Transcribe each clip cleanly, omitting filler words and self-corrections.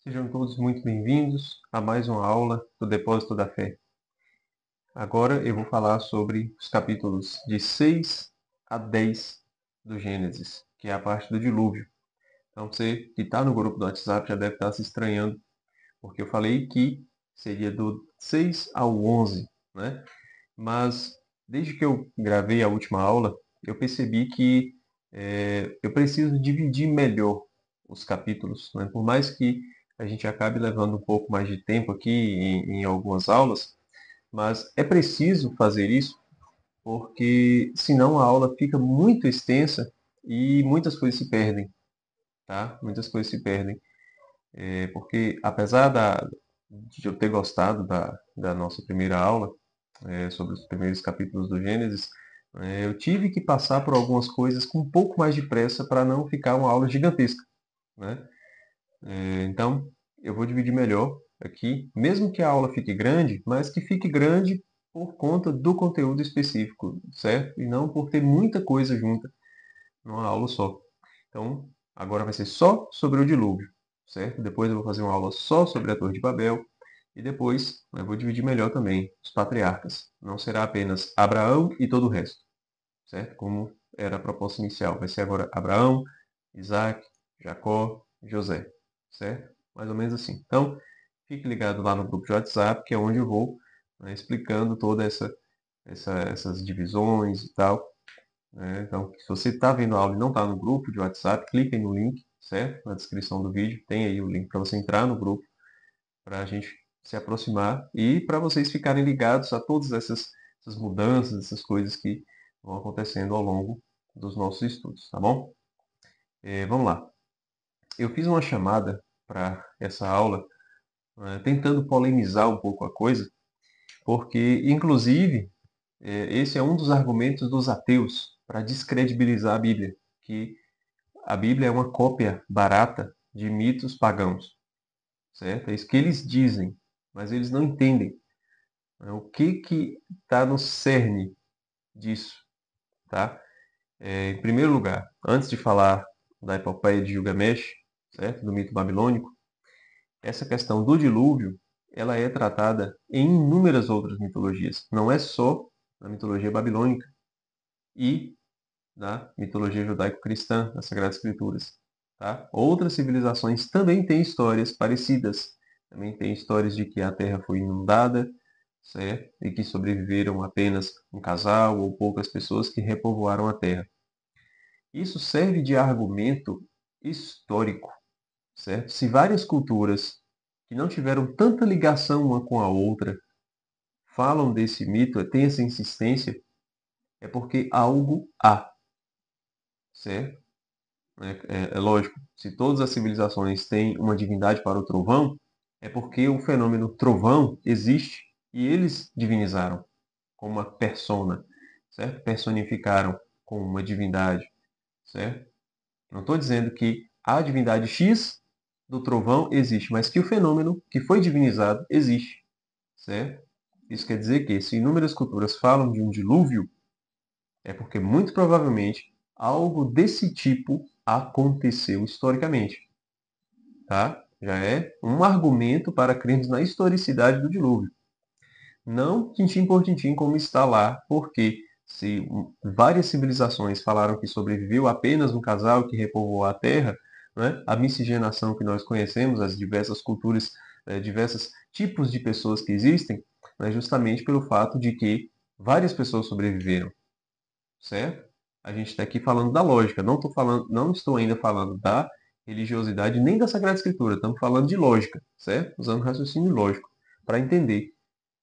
Sejam todos muito bem-vindos a mais uma aula do Depósito da Fé. Agora eu vou falar sobre os capítulos de 6 a 10 do Gênesis, que é a parte do dilúvio. Então você que está no grupo do WhatsApp já deve estar se estranhando, porque eu falei que seria do 6 ao 11, né? Mas desde que eu gravei a última aula, eu percebi que eu preciso dividir melhor os capítulos, né? Por mais que a gente acabe levando um pouco mais de tempo aqui em algumas aulas, mas é preciso fazer isso porque senão a aula fica muito extensa e muitas coisas se perdem, tá? Muitas coisas se perdem. Porque apesar de eu ter gostado da nossa primeira aula, sobre os primeiros capítulos do Gênesis, eu tive que passar por algumas coisas com um pouco mais de pressa para não ficar uma aula gigantesca, né? Então, eu vou dividir melhor aqui, mesmo que a aula fique grande, mas que fique grande por conta do conteúdo específico, certo? E não por ter muita coisa junta numa aula só. Então, agora vai ser só sobre o dilúvio, certo? Depois eu vou fazer uma aula só sobre a Torre de Babel. E depois eu vou dividir melhor também os patriarcas. Não será apenas Abraão e todo o resto, certo? Como era a proposta inicial. Vai ser agora Abraão, Isaac, Jacó, José, certo? Mais ou menos assim. Então, fique ligado lá no grupo de WhatsApp, que é onde eu vou, né, explicando todas essas divisões e tal, né? Então, se você está vendo a aula e não está no grupo de WhatsApp, clique aí no link, certo? Na descrição do vídeo, tem aí o link para você entrar no grupo, para a gente se aproximar e para vocês ficarem ligados a todas essas mudanças, essas coisas que vão acontecendo ao longo dos nossos estudos, tá bom? Vamos lá. Eu fiz uma chamada para essa aula, tentando polemizar um pouco a coisa, porque, inclusive, esse é um dos argumentos dos ateus para descredibilizar a Bíblia, que a Bíblia é uma cópia barata de mitos pagãos, certo? É isso que eles dizem, mas eles não entendem, né? O que está no cerne disso, tá? Em primeiro lugar, antes de falar da epopeia de Gilgamesh, certo? Do mito babilônico, essa questão do dilúvio, ela é tratada em inúmeras outras mitologias. Não é só na mitologia babilônica e na mitologia judaico-cristã, nas Sagradas Escrituras. Tá? Outras civilizações também têm histórias parecidas. Também tem histórias de que a Terra foi inundada, certo? E que sobreviveram apenas um casal ou poucas pessoas que repovoaram a Terra. Isso serve de argumento histórico, certo? Se várias culturas que não tiveram tanta ligação uma com a outra falam desse mito, têm essa insistência, é porque algo há, certo? É lógico, se todas as civilizações têm uma divindade para o trovão, é porque o fenômeno trovão existe e eles divinizaram como uma persona, certo? Personificaram como uma divindade, certo? Não estou dizendo que a divindade X do trovão existe, mas que o fenômeno que foi divinizado existe, certo? Isso quer dizer que se inúmeras culturas falam de um dilúvio, é porque muito provavelmente algo desse tipo aconteceu historicamente, tá? Já é um argumento para crermos na historicidade do dilúvio. Não tintim por tintim como está lá, porque se várias civilizações falaram que sobreviveu apenas um casal que repovoou a Terra, né? A miscigenação que nós conhecemos, as diversas culturas, diversos tipos de pessoas que existem, é justamente pelo fato de que várias pessoas sobreviveram, certo? A gente está aqui falando da lógica, não estou ainda falando da religiosidade nem da Sagrada Escritura, estamos falando de lógica, certo? Usando raciocínio lógico para entender,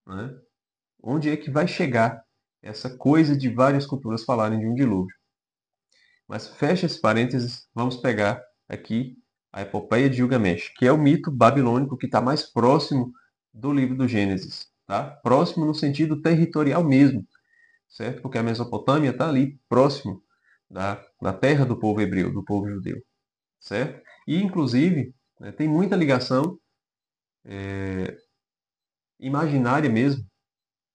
né? Onde é que vai chegar essa coisa de várias culturas falarem de um dilúvio. Mas fecha esse parênteses, vamos pegar aqui a epopeia de Gilgamesh, que é o mito babilônico que está mais próximo do livro do Gênesis, tá? Próximo no sentido territorial mesmo, certo? Porque a Mesopotâmia está ali próximo da terra do povo hebreu, do povo judeu, certo? E, inclusive, né, tem muita ligação imaginária mesmo,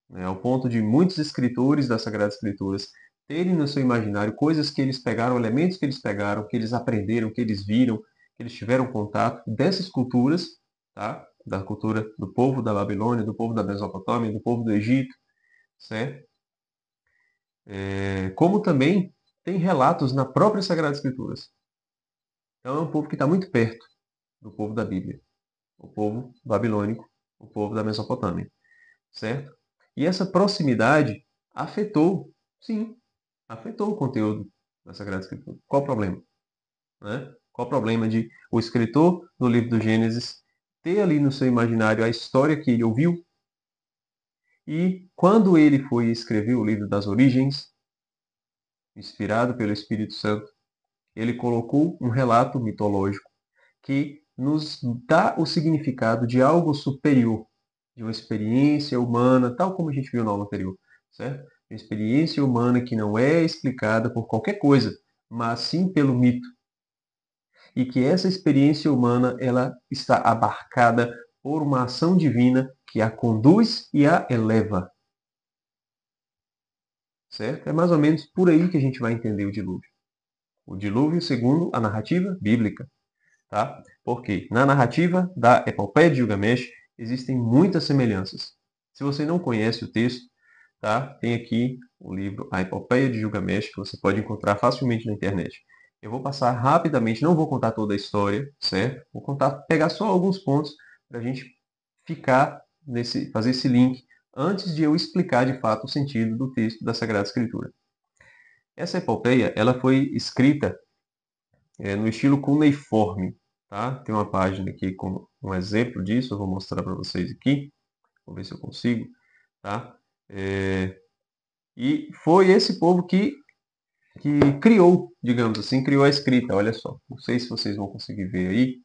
né, ao ponto de muitos escritores das Sagradas Escrituras terem no seu imaginário coisas que eles pegaram, elementos que eles pegaram, que eles aprenderam, que eles viram, que eles tiveram contato dessas culturas, tá? Da cultura do povo da Babilônia, do povo da Mesopotâmia, do povo do Egito, certo? Como também tem relatos na própria Sagrada Escrituras. Então é um povo que está muito perto do povo da Bíblia, o povo babilônico, o povo da Mesopotâmia, certo? E essa proximidade afetou, sim, afetou o conteúdo da Sagrada Escritura. Qual o problema? Né? Qual o problema de o escritor do livro do Gênesis ter ali no seu imaginário a história que ele ouviu e quando ele foi escrever o livro das Origens, inspirado pelo Espírito Santo, ele colocou um relato mitológico que nos dá o significado de algo superior, de uma experiência humana, tal como a gente viu na aula anterior, certo? Uma experiência humana que não é explicada por qualquer coisa, mas sim pelo mito. E que essa experiência humana ela está abarcada por uma ação divina que a conduz e a eleva. Certo? É mais ou menos por aí que a gente vai entender o dilúvio. O dilúvio segundo a narrativa bíblica. Tá? Porque na narrativa da Epopeia de Gilgamesh existem muitas semelhanças. Se você não conhece o texto, tá? Tem aqui o livro A Epopeia de Gilgamesh, que você pode encontrar facilmente na internet. Eu vou passar rapidamente, não vou contar toda a história, certo? Vou pegar só alguns pontos para a gente fazer esse link antes de eu explicar de fato o sentido do texto da Sagrada Escritura. Essa epopeia, ela foi escrita no estilo cuneiforme, tá? Tem uma página aqui com um exemplo disso, eu vou mostrar para vocês aqui, vou ver se eu consigo, tá? E foi esse povo que criou, digamos assim, criou a escrita, olha só. Não sei se vocês vão conseguir ver aí,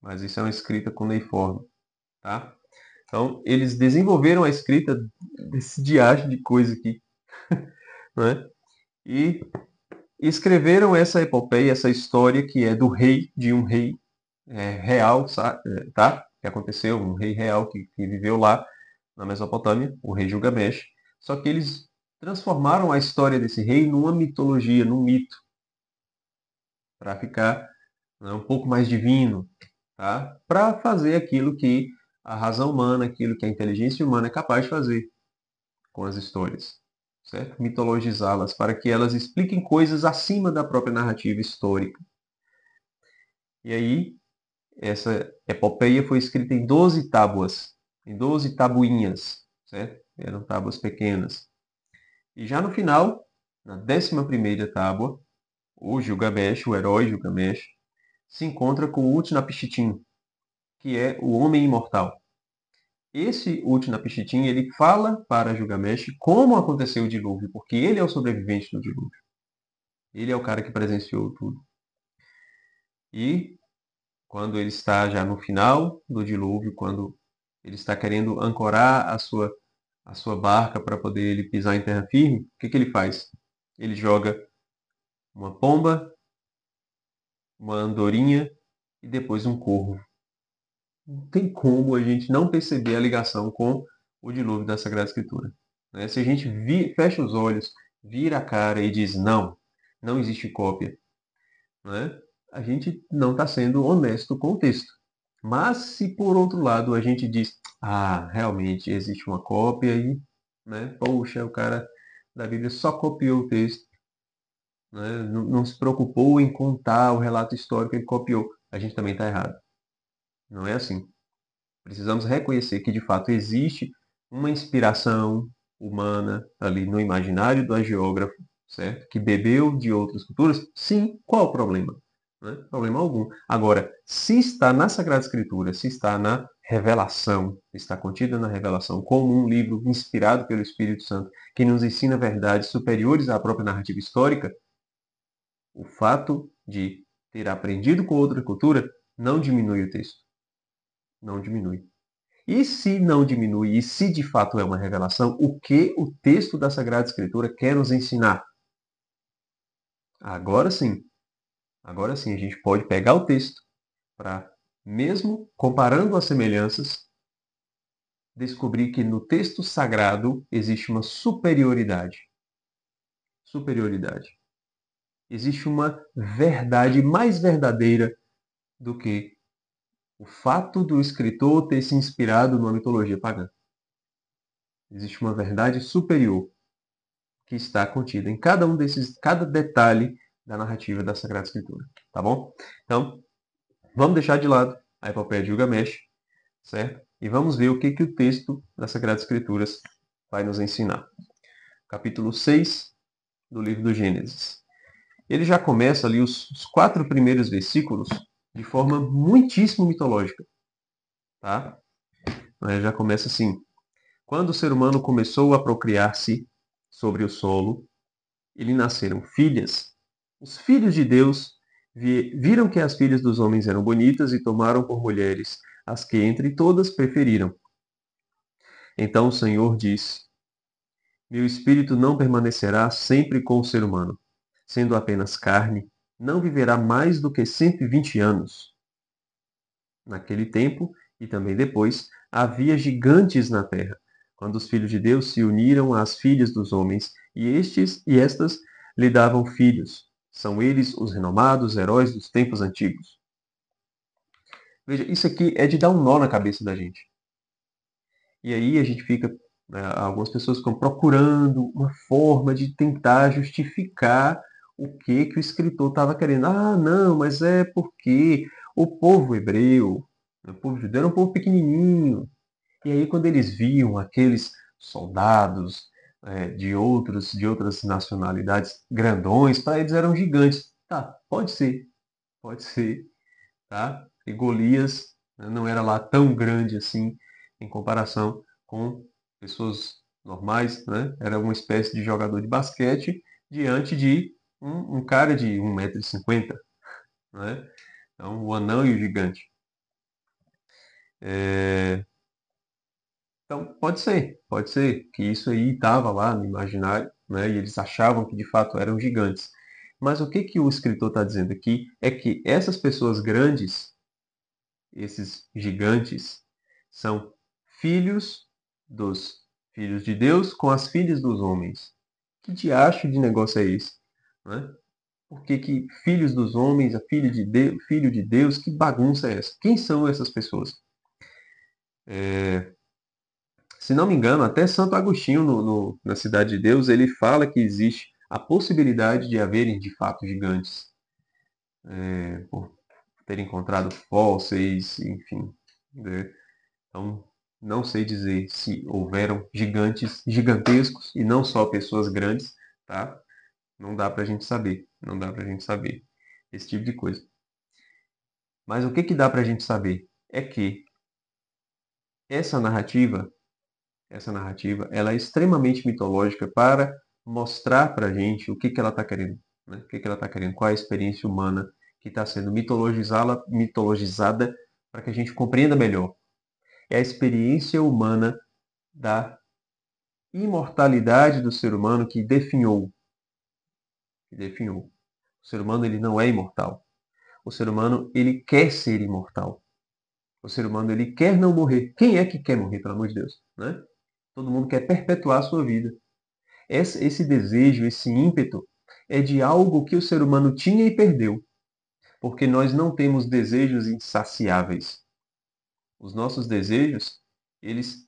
mas isso é uma escrita cuneiforme, tá? Então, eles desenvolveram a escrita desse diacho de coisa aqui, né? E escreveram essa epopeia, essa história que é do rei, de um rei real, tá? Que aconteceu, um rei real que viveu lá na Mesopotâmia, o rei Gilgamesh. Só que eles transformaram a história desse rei numa mitologia, num mito, para ficar, né, um pouco mais divino, tá? Para fazer aquilo que a razão humana, aquilo que a inteligência humana é capaz de fazer com as histórias, certo? Mitologizá-las para que elas expliquem coisas acima da própria narrativa histórica. E aí, essa epopeia foi escrita em 12 tábuas, em 12 tabuinhas, certo? Eram tábuas pequenas. E já no final, na 11ª tábua, o Gilgamesh, o herói Gilgamesh, se encontra com o Utnapishtim, que é o homem imortal. Esse Utnapishtim, ele fala para Gilgamesh como aconteceu o dilúvio, porque ele é o sobrevivente do dilúvio. Ele é o cara que presenciou tudo. E quando ele está já no final do dilúvio, quando ele está querendo ancorar a sua barca para poder ele pisar em terra firme, o que ele faz? Ele joga uma pomba, uma andorinha e depois um corvo. Não tem como a gente não perceber a ligação com o dilúvio da Sagrada Escritura. Né? Se a gente fecha os olhos, vira a cara e diz não, não existe cópia, né? A gente não está sendo honesto com o texto. Mas se por outro lado a gente diz, realmente existe uma cópia e, né, poxa, o cara da Bíblia só copiou o texto, né, não se preocupou em contar o relato histórico que ele copiou, a gente também está errado. Não é assim. Precisamos reconhecer que de fato existe uma inspiração humana ali no imaginário do hagiógrafo, certo? Que bebeu de outras culturas. Sim, qual o problema? Né? Problema algum. Agora, se está na Sagrada Escritura, se está na revelação, está contida na revelação como um livro inspirado pelo Espírito Santo, que nos ensina verdades superiores à própria narrativa histórica, o fato de ter aprendido com outra cultura não diminui o texto. Não diminui. E se não diminui, e se de fato é uma revelação, o que o texto da Sagrada Escritura quer nos ensinar? Agora sim, a gente pode pegar o texto para, mesmo comparando as semelhanças, descobrir que no texto sagrado existe uma superioridade. Superioridade. Existe uma verdade mais verdadeira do que o fato do escritor ter se inspirado numa mitologia pagã. Existe uma verdade superior que está contida em cada detalhe da narrativa da Sagrada Escritura, tá bom? Então, vamos deixar de lado a epopeia de Gilgamesh, certo? E vamos ver o que o texto das Sagradas Escrituras vai nos ensinar. Capítulo 6 do livro do Gênesis. Ele já começa ali os 4 primeiros versículos de forma muitíssimo mitológica, tá? Ele já começa assim: quando o ser humano começou a procriar-se sobre o solo, lhe nasceram filhas. Os filhos de Deus viram que as filhas dos homens eram bonitas e tomaram por mulheres as que entre todas preferiram. Então o Senhor disse: meu espírito não permanecerá sempre com o ser humano. Sendo apenas carne, não viverá mais do que 120 anos. Naquele tempo, e também depois, havia gigantes na terra, quando os filhos de Deus se uniram às filhas dos homens, e estas lhe davam filhos. São eles os renomados heróis dos tempos antigos. Veja, isso aqui é de dar um nó na cabeça da gente. E aí a gente fica, algumas pessoas ficam procurando uma forma de tentar justificar o que o escritor estava querendo. Ah, não, mas é porque o povo hebreu, o povo judeu era um povo pequenininho. E aí quando eles viam aqueles soldados de outras nacionalidades grandões, para eles eram gigantes. Tá, pode ser, tá? E Golias, né, não era lá tão grande assim em comparação com pessoas normais, né? Era uma espécie de jogador de basquete diante de um cara de 1,50 m, né? Então, o anão e o gigante. Então, pode ser que isso aí estava lá no imaginário, né? E eles achavam que de fato eram gigantes. Mas o que o escritor está dizendo aqui é que essas pessoas grandes, esses gigantes, são filhos dos filhos de Deus com as filhas dos homens. Que diacho de negócio é esse? Né? Por que filhos dos homens, a filho de Deus, que bagunça é essa? Quem são essas pessoas? Se não me engano, até Santo Agostinho, na Cidade de Deus, ele fala que existe a possibilidade de haverem, de fato, gigantes. Por ter encontrado fósseis, enfim. Né? Então, não sei dizer se houveram gigantes gigantescos e não só pessoas grandes, tá? Não dá pra gente saber. Não dá pra gente saber esse tipo de coisa. Mas o que dá pra gente saber é que essa narrativa, ela é extremamente mitológica para mostrar pra gente o que ela está querendo, né? O que ela está querendo, qual é a experiência humana que está sendo mitologizada para que a gente compreenda melhor. É a experiência humana da imortalidade do ser humano que definhou. O ser humano ele não é imortal. O ser humano ele quer ser imortal. O ser humano ele quer não morrer. Quem é que quer morrer, pelo amor de Deus? Né? Todo mundo quer perpetuar a sua vida. Esse desejo, esse ímpeto, é de algo que o ser humano tinha e perdeu. Porque nós não temos desejos insaciáveis. Os nossos desejos, eles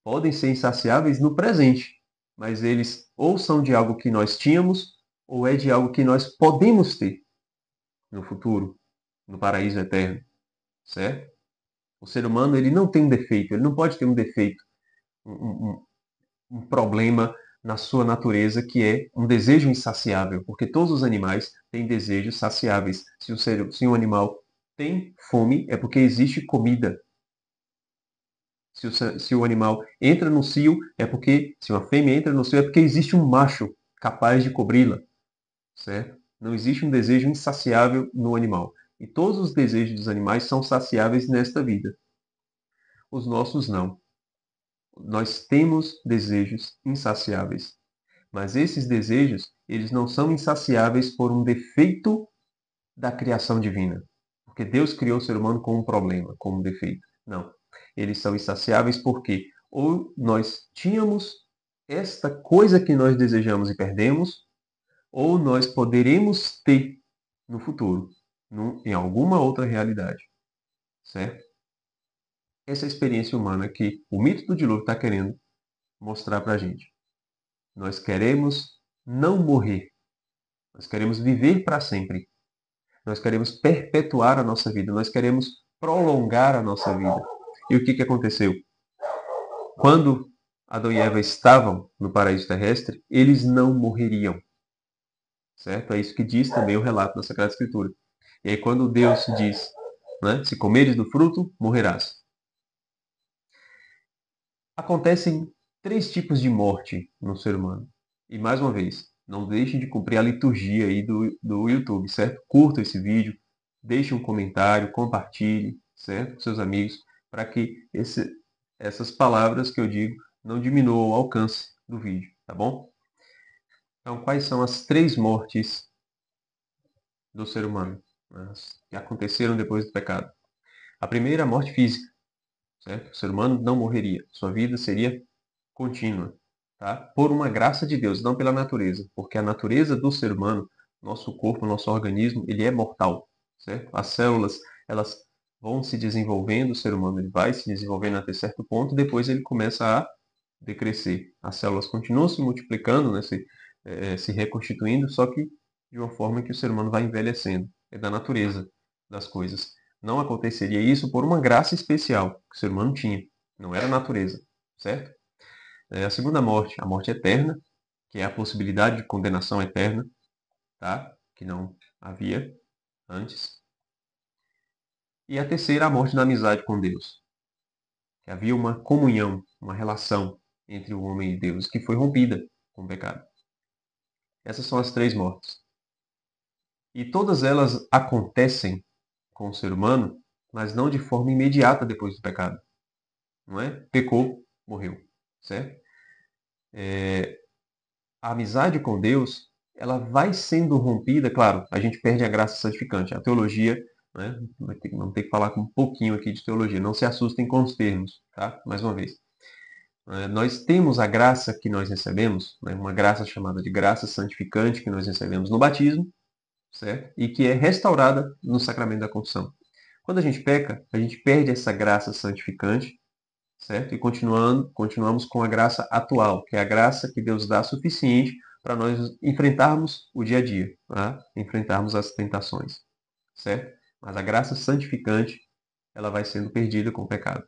podem ser insaciáveis no presente, mas eles ou são de algo que nós tínhamos, ou é de algo que nós podemos ter no futuro, no paraíso eterno, certo? O ser humano ele não tem um defeito, ele não pode ter um defeito, um, um, um problema na sua natureza que é um desejo insaciável, porque todos os animais têm desejos saciáveis. Se um animal tem fome, é porque existe comida. Se o animal entra no cio, é porque, se uma fêmea entra no cio, é porque existe um macho capaz de cobri-la, certo? Não existe um desejo insaciável no animal. E todos os desejos dos animais são saciáveis nesta vida. Os nossos não. Nós temos desejos insaciáveis. Mas esses desejos, eles não são insaciáveis por um defeito da criação divina. Porque Deus criou o ser humano com um problema, com um defeito. Não. Eles são insaciáveis porque ou nós tínhamos esta coisa que nós desejamos e perdemos, ou nós poderemos ter no futuro. em alguma outra realidade, certo? Essa é a experiência humana que o mito do dilúvio está querendo mostrar para a gente. Nós queremos não morrer. Nós queremos viver para sempre. Nós queremos perpetuar a nossa vida. Nós queremos prolongar a nossa vida. E o que aconteceu? Quando Adão e Eva estavam no paraíso terrestre, eles não morreriam. Certo? É isso que diz também o relato da Sagrada Escritura. E aí quando Deus diz, né, se comeres do fruto, morrerás. Acontecem 3 tipos de morte no ser humano. E mais uma vez, não deixem de cumprir a liturgia aí do YouTube, certo? Curta esse vídeo, deixe um comentário, compartilhe, certo? Com seus amigos, para que essas palavras que eu digo não diminuam o alcance do vídeo, tá bom? Então, quais são as 3 mortes do ser humano, né, que aconteceram depois do pecado? A primeira, a morte física, certo? O ser humano não morreria, sua vida seria contínua, tá? Por uma graça de Deus, não pela natureza, porque a natureza do ser humano, nosso corpo, nosso organismo, ele é mortal, certo? As células, elas vão se desenvolvendo, o ser humano ele vai se desenvolvendo até certo ponto, depois ele começa a decrescer. As células continuam se multiplicando, né, se reconstituindo, só que de uma forma que o ser humano vai envelhecendo. É da natureza das coisas. Não aconteceria isso por uma graça especial que o ser humano tinha. Não era a natureza, certo? A segunda morte, a morte eterna, que é a possibilidade de condenação eterna, tá? Que não havia antes. E a terceira, a morte da amizade com Deus, que havia uma comunhão, uma relação entre o homem e Deus, que foi rompida com o pecado. Essas são as 3 mortes. E todas elas acontecem com o ser humano, mas não de forma imediata depois do pecado. Não é? Pecou, morreu, certo? A amizade com Deus, ela vai sendo rompida, claro, a gente perde a graça santificante. A teologia, né, vamos ter que falar um pouquinho aqui de teologia, não se assustem com os termos, tá? Mais uma vez. Nós temos a graça que nós recebemos, né, uma graça chamada de graça santificante que nós recebemos no batismo, certo? E que é restaurada no sacramento da confissão. Quando a gente peca, a gente perde essa graça santificante, certo? E continuamos com a graça atual, que é a graça que Deus dá suficiente para nós enfrentarmos o dia a dia, tá? Enfrentarmos as tentações, certo? Mas a graça santificante, ela vai sendo perdida com o pecado.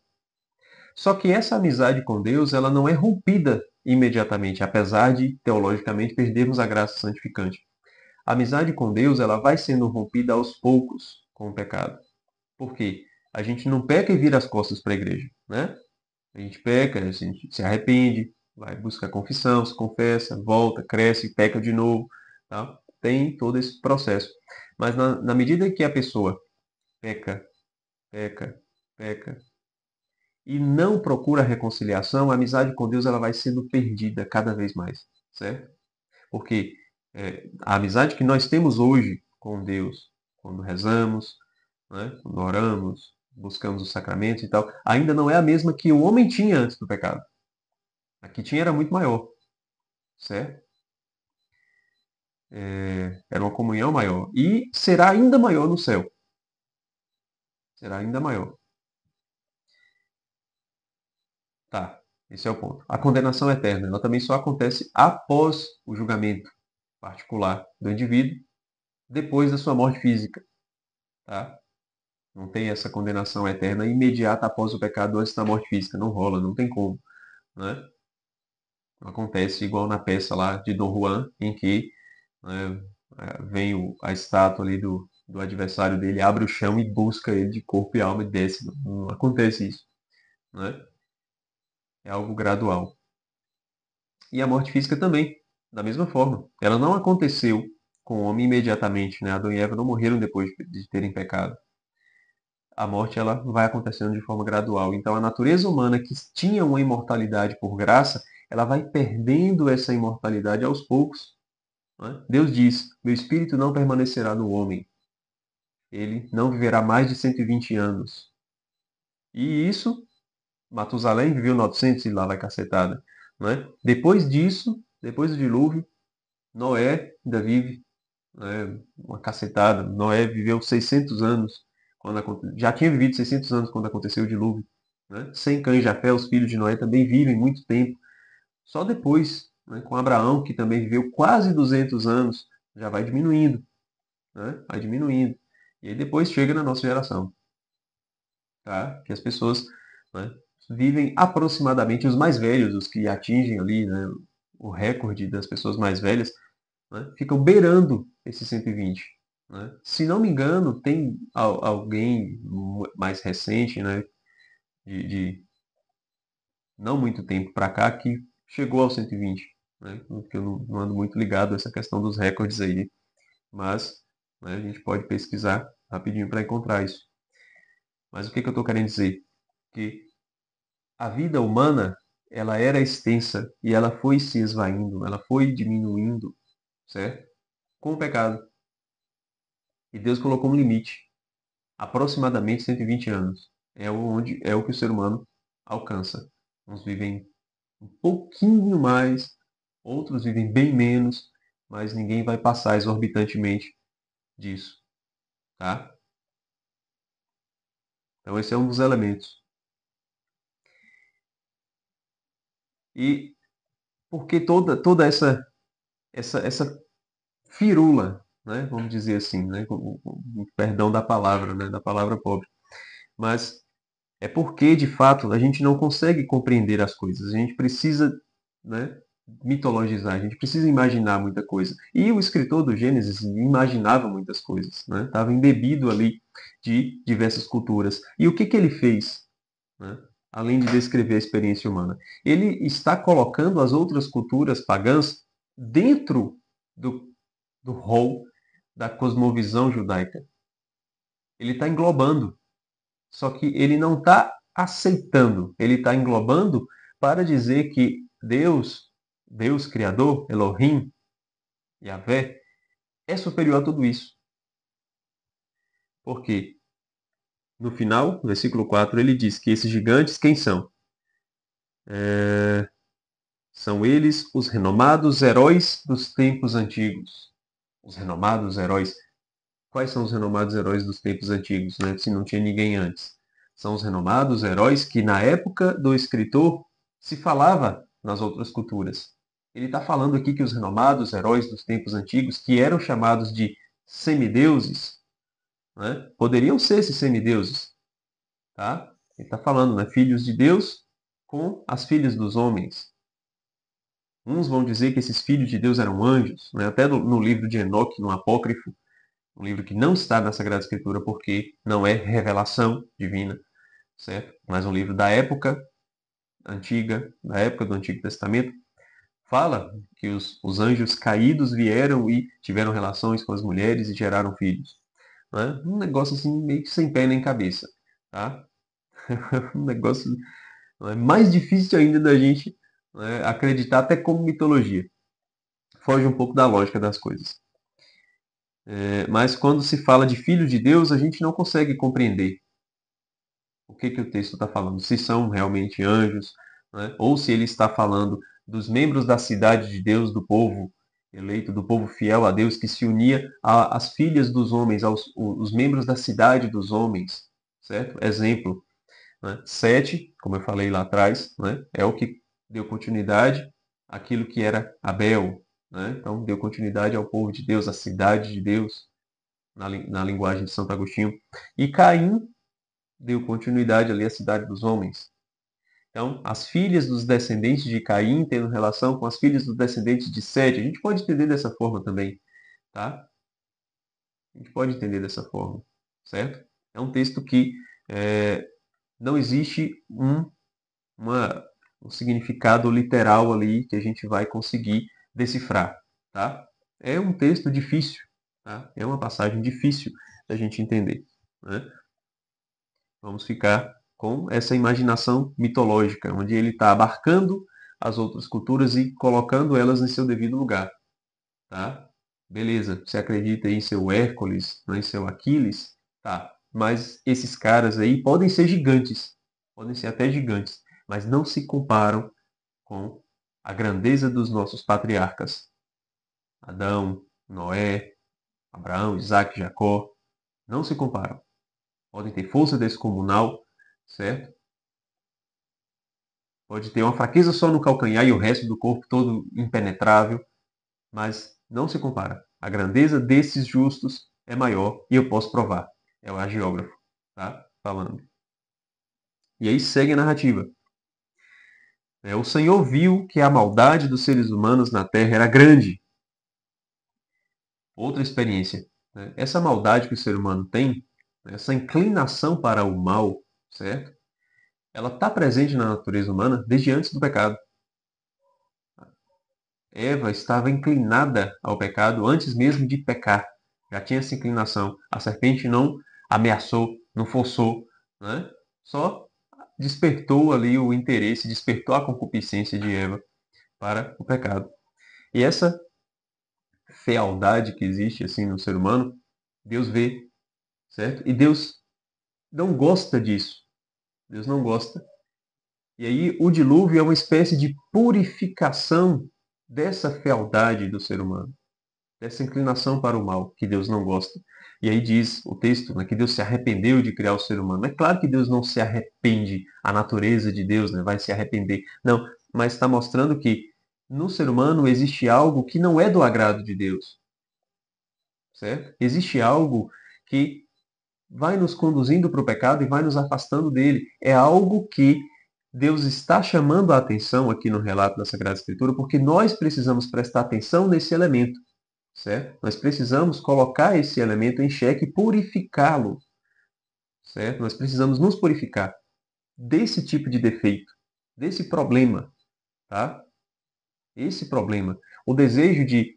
Só que essa amizade com Deus, ela não é rompida imediatamente, apesar de, teologicamente, perdermos a graça santificante. A amizade com Deus, ela vai sendo rompida aos poucos com o pecado. Por quê? A gente não peca e vira as costas para a igreja, né? A gente peca, a gente se arrepende, vai buscar confissão, se confessa, volta, cresce, peca de novo. Tá? Tem todo esse processo. Mas na medida que a pessoa peca, peca, peca e não procura reconciliação, a amizade com Deus ela vai sendo perdida cada vez mais, certo? Porque a amizade que nós temos hoje com Deus, quando rezamos, né, quando oramos, buscamos os sacramentos e tal, ainda não é a mesma que o homem tinha antes do pecado. A que tinha era muito maior, certo? Era uma comunhão maior. E será ainda maior no céu. Será ainda maior. Tá, esse é o ponto. A condenação eterna, ela também só acontece após o julgamento particular do indivíduo, depois da sua morte física. Tá? Não tem essa condenação eterna imediata após o pecado antes da morte física. Não rola, não tem como. Né? Acontece igual na peça lá de Dom Juan, em que, né, vem a estátua ali do adversário dele, abre o chão e busca ele de corpo e alma e desce. Não acontece isso. Né? É algo gradual. E a morte física também, da mesma forma. Ela não aconteceu com o homem imediatamente. Né? Adão e Eva não morreram depois de terem pecado. A morte ela vai acontecendo de forma gradual. Então a natureza humana que tinha uma imortalidade por graça, ela vai perdendo essa imortalidade aos poucos. Né? Deus diz: meu espírito não permanecerá no homem. Ele não viverá mais de 120 anos. E isso, Matusalém viveu 900 e lá vai cacetada. Né? Depois disso, depois do dilúvio, Noé ainda vive né, uma cacetada. Noé viveu 600 anos, já tinha vivido 600 anos quando aconteceu o dilúvio. Né? Sem Cã e Jafé, os filhos de Noé também vivem muito tempo. Só depois, né, com Abraão, que também viveu quase 200 anos, já vai diminuindo. Né? Vai diminuindo. E aí depois chega na nossa geração. Tá? Que as pessoas, né, vivem aproximadamente, os mais velhos, os que atingem ali, né, o recorde das pessoas mais velhas, né, ficam beirando esse 120. Né? Se não me engano, tem alguém mais recente, né, de não muito tempo para cá, que chegou aos 120. Né? Porque eu não ando muito ligado a essa questão dos recordes aí, mas, né, a gente pode pesquisar rapidinho para encontrar isso. Mas o que eu estou querendo dizer? Que a vida humana, ela era extensa e ela foi se esvaindo, ela foi diminuindo, certo? Com o pecado. E Deus colocou um limite, aproximadamente 120 anos. É o que o ser humano alcança. Uns vivem um pouquinho mais, outros vivem bem menos, mas ninguém vai passar exorbitantemente disso, tá? Então esse é um dos elementos. E por que toda essa firula, né? Vamos dizer assim, né? Com perdão da palavra, né? Da palavra pobre. Mas é porque, de fato, a gente não consegue compreender as coisas. A gente precisa, né, mitologizar, a gente precisa imaginar muita coisa. E o escritor do Gênesis imaginava muitas coisas, né? Estava embebido ali de diversas culturas. E o que ele fez, né? Além de descrever a experiência humana? Ele está colocando as outras culturas pagãs dentro do rol da cosmovisão judaica. Ele está englobando, só que ele não está aceitando, ele está englobando para dizer que Deus Criador, Elohim, Yahvé, é superior a tudo isso. Porque no final, no versículo 4, ele diz que esses gigantes, quem são? São eles os renomados heróis dos tempos antigos. Os renomados heróis. Quais são os renomados heróis dos tempos antigos, né? Se não tinha ninguém antes? São os renomados heróis que, na época do escritor, se falava nas outras culturas. Ele está falando aqui que os renomados heróis dos tempos antigos, que eram chamados de semideuses, né? Poderiam ser esses semideuses. Tá? Ele está falando, né? Filhos de Deus com as filhas dos homens. Uns vão dizer que esses filhos de Deus eram anjos, né? Até no livro de Enoque, no Apócrifo, um livro que não está na Sagrada Escritura porque não é revelação divina, certo? Mas um livro da época antiga, da época do Antigo Testamento, fala que os anjos caídos vieram e tiveram relações com as mulheres e geraram filhos. Né? Um negócio assim meio que sem pé nem cabeça, tá? Um negócio, né, mais difícil ainda da gente, né, acreditar até como mitologia. Foge um pouco da lógica das coisas. Mas quando se fala de filho de Deus, a gente não consegue compreender o que o texto está falando, se são realmente anjos, né? Ou se ele está falando dos membros da cidade de Deus, do povo eleito, do povo fiel a Deus, que se unia às filhas dos homens, os membros da cidade dos homens, certo? Exemplo, né? Sete, como eu falei lá atrás, né? É o que deu continuidade àquilo que era Abel, né? Então deu continuidade ao povo de Deus, à cidade de Deus, na linguagem de Santo Agostinho. E Caim deu continuidade ali à cidade dos homens. Então, as filhas dos descendentes de Caim tendo relação com as filhas dos descendentes de Sete. A gente pode entender dessa forma também, tá? A gente pode entender dessa forma, certo? É um texto que não existe um significado literal ali que a gente vai conseguir decifrar, tá? É um texto difícil, tá? É uma passagem difícil da gente entender, né? Vamos ficar com essa imaginação mitológica, onde ele está abarcando as outras culturas e colocando elas em seu devido lugar. Tá? Beleza, você acredita em seu Hércules, não em seu Aquiles? Tá, mas esses caras aí podem ser gigantes, podem ser até gigantes, mas não se comparam com a grandeza dos nossos patriarcas. Adão, Noé, Abraão, Isaac, Jacó, não se comparam. Podem ter força descomunal, certo? Pode ter uma fraqueza só no calcanhar e o resto do corpo todo impenetrável, mas não se compara. A grandeza desses justos é maior e eu posso provar. É o agiógrafo, tá? Falando. E aí segue a narrativa. O Senhor viu que a maldade dos seres humanos na terra era grande. Outra experiência. Essa maldade que o ser humano tem, essa inclinação para o mal, certo? Ela está presente na natureza humana desde antes do pecado. Eva estava inclinada ao pecado antes mesmo de pecar. Já tinha essa inclinação. A serpente não ameaçou, não forçou, né? Só despertou ali o interesse, despertou a concupiscência de Eva para o pecado. E essa fealdade que existe assim no ser humano, Deus vê, certo? E Deus não gosta disso. Deus não gosta. E aí o dilúvio é uma espécie de purificação dessa fealdade do ser humano, dessa inclinação para o mal que Deus não gosta. E aí diz o texto, né, que Deus se arrependeu de criar o ser humano. É claro que Deus não se arrepende, a natureza de Deus, né, vai se arrepender. Não, mas está mostrando que no ser humano existe algo que não é do agrado de Deus, certo? Existe algo que vai nos conduzindo para o pecado e vai nos afastando dele. É algo que Deus está chamando a atenção aqui no relato da Sagrada Escritura, porque nós precisamos prestar atenção nesse elemento, certo? Nós precisamos colocar esse elemento em xeque e purificá-lo, certo? Nós precisamos nos purificar desse tipo de defeito, desse problema, tá? Esse problema. O desejo de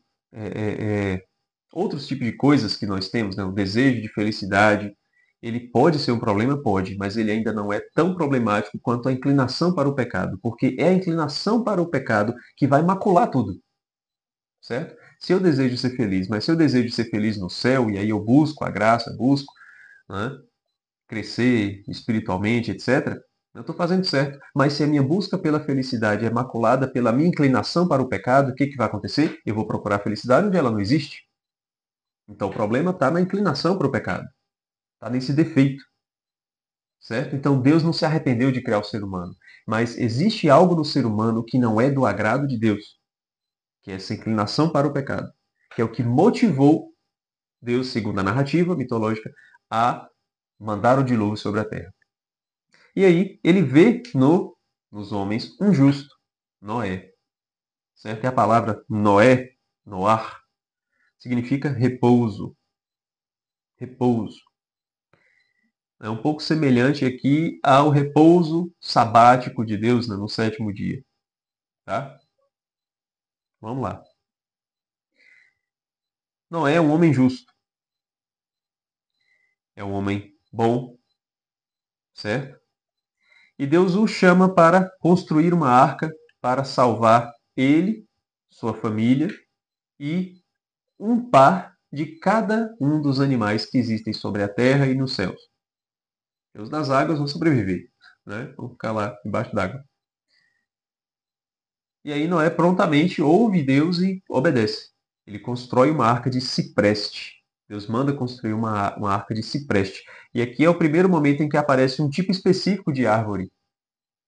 outros tipos de coisas que nós temos, né? O desejo de felicidade, ele pode ser um problema? Pode, mas ele ainda não é tão problemático quanto a inclinação para o pecado, porque é a inclinação para o pecado que vai macular tudo, certo? Se eu desejo ser feliz, mas se eu desejo ser feliz no céu, e aí eu busco a graça, busco, né, crescer espiritualmente, etc., eu estou fazendo certo. Mas se a minha busca pela felicidade é maculada pela minha inclinação para o pecado, o que, que vai acontecer? Eu vou procurar a felicidade onde ela não existe. Então o problema está na inclinação para o pecado. Está nesse defeito, certo? Então Deus não se arrependeu de criar o ser humano, mas existe algo no ser humano que não é do agrado de Deus, que é essa inclinação para o pecado, que é o que motivou Deus, segundo a narrativa mitológica, a mandar o dilúvio sobre a terra. E aí ele vê nos homens um justo, Noé, certo? E a palavra Noé, Noar, significa repouso, repouso. É um pouco semelhante aqui ao repouso sabático de Deus, né, no sétimo dia. Tá? Vamos lá. Noé é um homem justo. É um homem bom, certo? E Deus o chama para construir uma arca para salvar ele, sua família e um par de cada um dos animais que existem sobre a terra e nos céus. Os das águas vão sobreviver, né? Vão ficar lá embaixo d'água. E aí Noé prontamente ouve Deus e obedece. Ele constrói uma arca de cipreste. Deus manda construir uma arca de cipreste. E aqui é o primeiro momento em que aparece um tipo específico de árvore,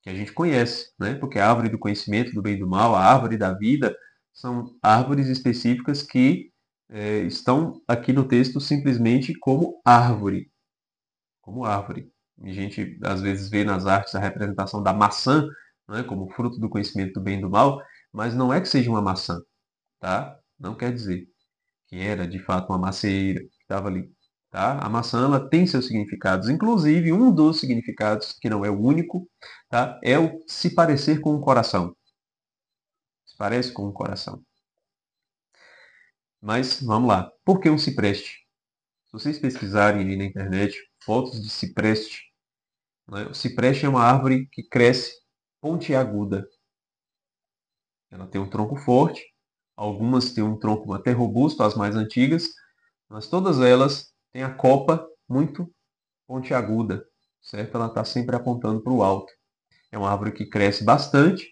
que a gente conhece, né? Porque a árvore do conhecimento do bem e do mal, a árvore da vida, são árvores específicas que estão aqui no texto simplesmente como árvore. Como árvore. A gente às vezes vê nas artes a representação da maçã, né, como fruto do conhecimento do bem e do mal, mas não é que seja uma maçã, tá? Não quer dizer que era de fato uma macieira que estava ali, tá? A maçã ela tem seus significados, inclusive um dos significados que não é o único, tá? É o se parecer com o coração. Se parece com o coração. Mas vamos lá. Por que um cipreste? Se vocês pesquisarem aí na internet fotos de cipreste, né? O cipreste é uma árvore que cresce pontiaguda. Ela tem um tronco forte, algumas têm um tronco até robusto, as mais antigas, mas todas elas têm a copa muito pontiaguda, certo? Ela está sempre apontando para o alto. É uma árvore que cresce bastante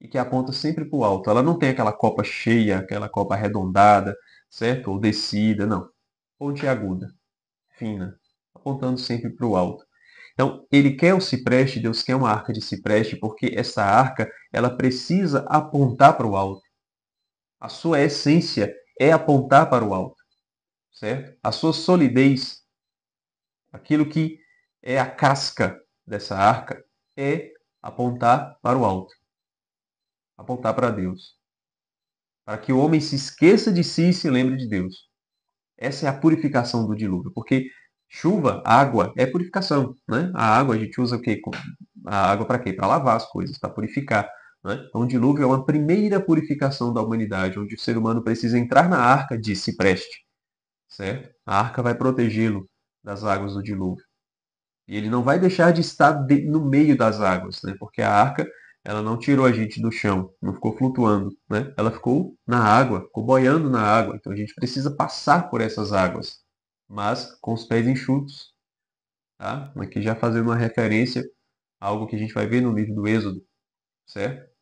e que aponta sempre para o alto. Ela não tem aquela copa cheia, aquela copa arredondada, certo? Ou descida, não. pontiaguda, fina, apontando sempre para o alto. Então, ele quer o cipreste, Deus quer uma arca de cipreste, porque essa arca, ela precisa apontar para o alto. A sua essência é apontar para o alto, certo? A sua solidez, aquilo que é a casca dessa arca, é apontar para o alto, apontar para Deus, para que o homem se esqueça de si e se lembre de Deus. Essa é a purificação do dilúvio, porque chuva, água, é purificação, né? A água a gente usa o quê? A água para quê? Para lavar as coisas, para purificar. Né? Então o dilúvio é uma primeira purificação da humanidade, onde o ser humano precisa entrar na arca de cipreste, certo? A arca vai protegê-lo das águas do dilúvio. E ele não vai deixar de estar no meio das águas, né? Porque a arca, ela não tirou a gente do chão, não ficou flutuando, né? Ela ficou na água, ficou boiando na água. Então a gente precisa passar por essas águas, mas com os pés enxutos, tá? Aqui já fazendo uma referência a algo que a gente vai ver no livro do Êxodo, certo?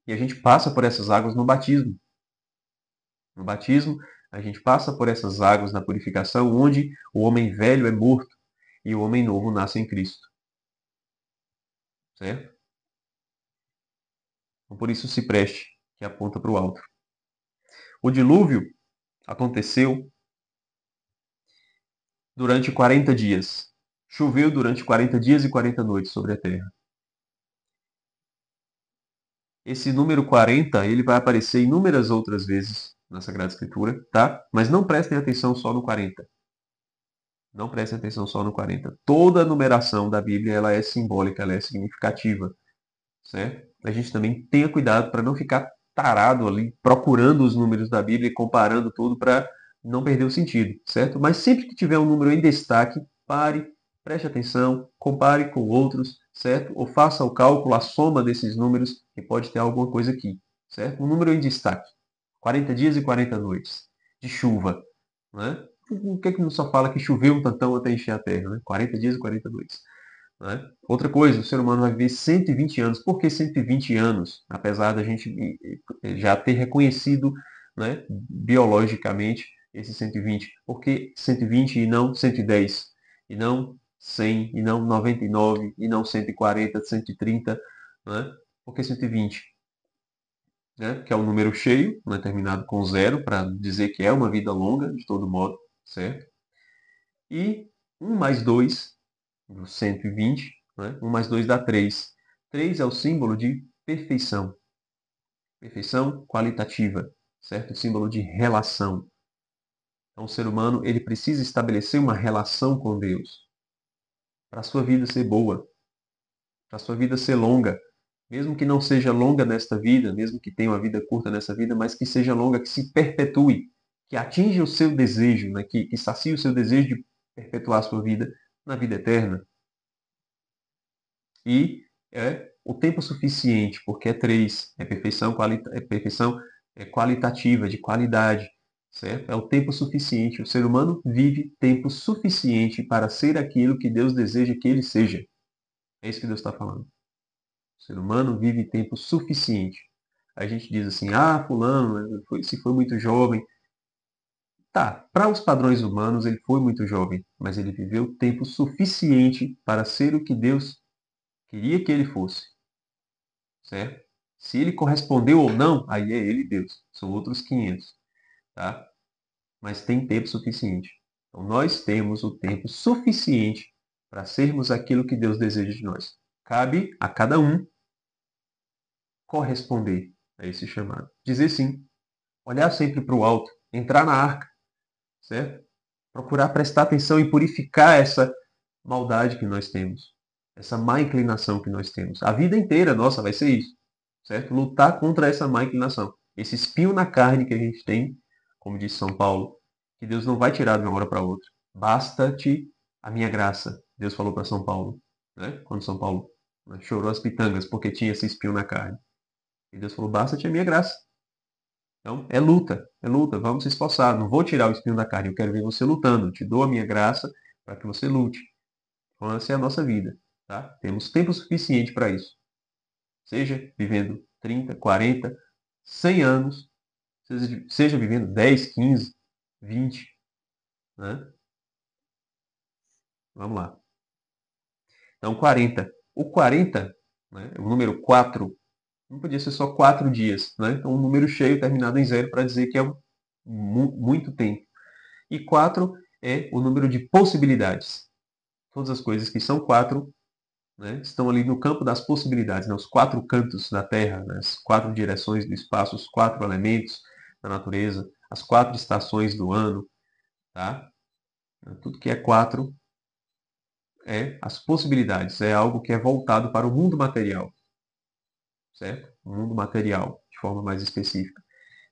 E a gente passa por essas águas no batismo. No batismo, a gente passa por essas águas na purificação, onde o homem velho é morto e o homem novo nasce em Cristo, certo? Então, por isso se preste, que aponta para o alto. O dilúvio aconteceu durante 40 dias. Choveu durante 40 dias e 40 noites sobre a terra. Esse número 40, ele vai aparecer inúmeras outras vezes na Sagrada Escritura, tá? Mas não prestem atenção só no 40. Não prestem atenção só no 40. Toda a numeração da Bíblia, ela é simbólica, ela é significativa, certo? A gente também tenha cuidado para não ficar tarado ali, procurando os números da Bíblia e comparando tudo para não perder o sentido, certo? Mas sempre que tiver um número em destaque, pare, preste atenção, compare com outros, certo? Ou faça o cálculo, a soma desses números, que pode ter alguma coisa aqui, certo? Um número em destaque. 40 dias e 40 noites de chuva, né? Por que não só fala que choveu um tantão até encher a terra, né? 40 dias e 40 noites. Né? Outra coisa, o ser humano vai viver 120 anos. Por que 120 anos? Apesar da gente já ter reconhecido, né, biologicamente esse 120. Por que 120 e não 110? E não 100, e não 99, e não 140, 130? Né? Por que 120? Né? Que é um número cheio, né, terminado com zero, para dizer que é uma vida longa, de todo modo, certo? E 1 mais 2 do 120, né? 1 mais 2 dá 3. 3 é o símbolo de perfeição. Perfeição qualitativa, certo? O símbolo de relação. Então, o ser humano ele precisa estabelecer uma relação com Deus para a sua vida ser boa, para a sua vida ser longa. Mesmo que não seja longa nesta vida, mesmo que tenha uma vida curta nessa vida, mas que seja longa, que se perpetue, que atinja o seu desejo, né? que sacie o seu desejo de perpetuar a sua vida na vida eterna. E é o tempo suficiente, porque é três, é perfeição qualitativa, de qualidade, certo? É o tempo suficiente. O ser humano vive tempo suficiente para ser aquilo que Deus deseja que ele seja. É isso que Deus está falando. O ser humano vive tempo suficiente. A gente diz assim, fulano, né, se foi muito jovem. Tá, para os padrões humanos ele foi muito jovem, mas ele viveu tempo suficiente para ser o que Deus queria que ele fosse. Certo? Se ele correspondeu ou não, aí é ele e Deus. São outros 500, tá? Mas tem tempo suficiente. Então nós temos o tempo suficiente para sermos aquilo que Deus deseja de nós. Cabe a cada um corresponder a esse chamado. Dizer sim, olhar sempre para o alto, entrar na arca, certo? Procurar prestar atenção e purificar essa maldade que nós temos, essa má inclinação que nós temos. A vida inteira nossa vai ser isso, certo? Lutar contra essa má inclinação. Esse espinho na carne que a gente tem, como disse São Paulo, que Deus não vai tirar de uma hora para outra. Basta-te a minha graça, Deus falou para São Paulo, né? Quando São Paulo, né, chorou as pitangas porque tinha esse espinho na carne. E Deus falou, basta-te a minha graça. Então, é luta, vamos se esforçar. Não vou tirar o espinho da carne, eu quero ver você lutando. Eu te dou a minha graça para que você lute. Então, essa é a nossa vida. Tá? Temos tempo suficiente para isso. Seja vivendo 30, 40, 100 anos, seja vivendo 10, 15, 20. né? Vamos lá. Então, 40. O 40, né, o número 4, não podia ser só 4 dias, né? Então, um número cheio terminado em zero para dizer que é muito tempo. E 4 é o número de possibilidades. Todas as coisas que são 4, né, estão ali no campo das possibilidades, né? Os 4 cantos da Terra, né? As 4 direções do espaço, os 4 elementos da natureza, as 4 estações do ano, tá? Tudo que é 4 é as possibilidades, é algo que é voltado para o mundo material, certo? O mundo material, de forma mais específica.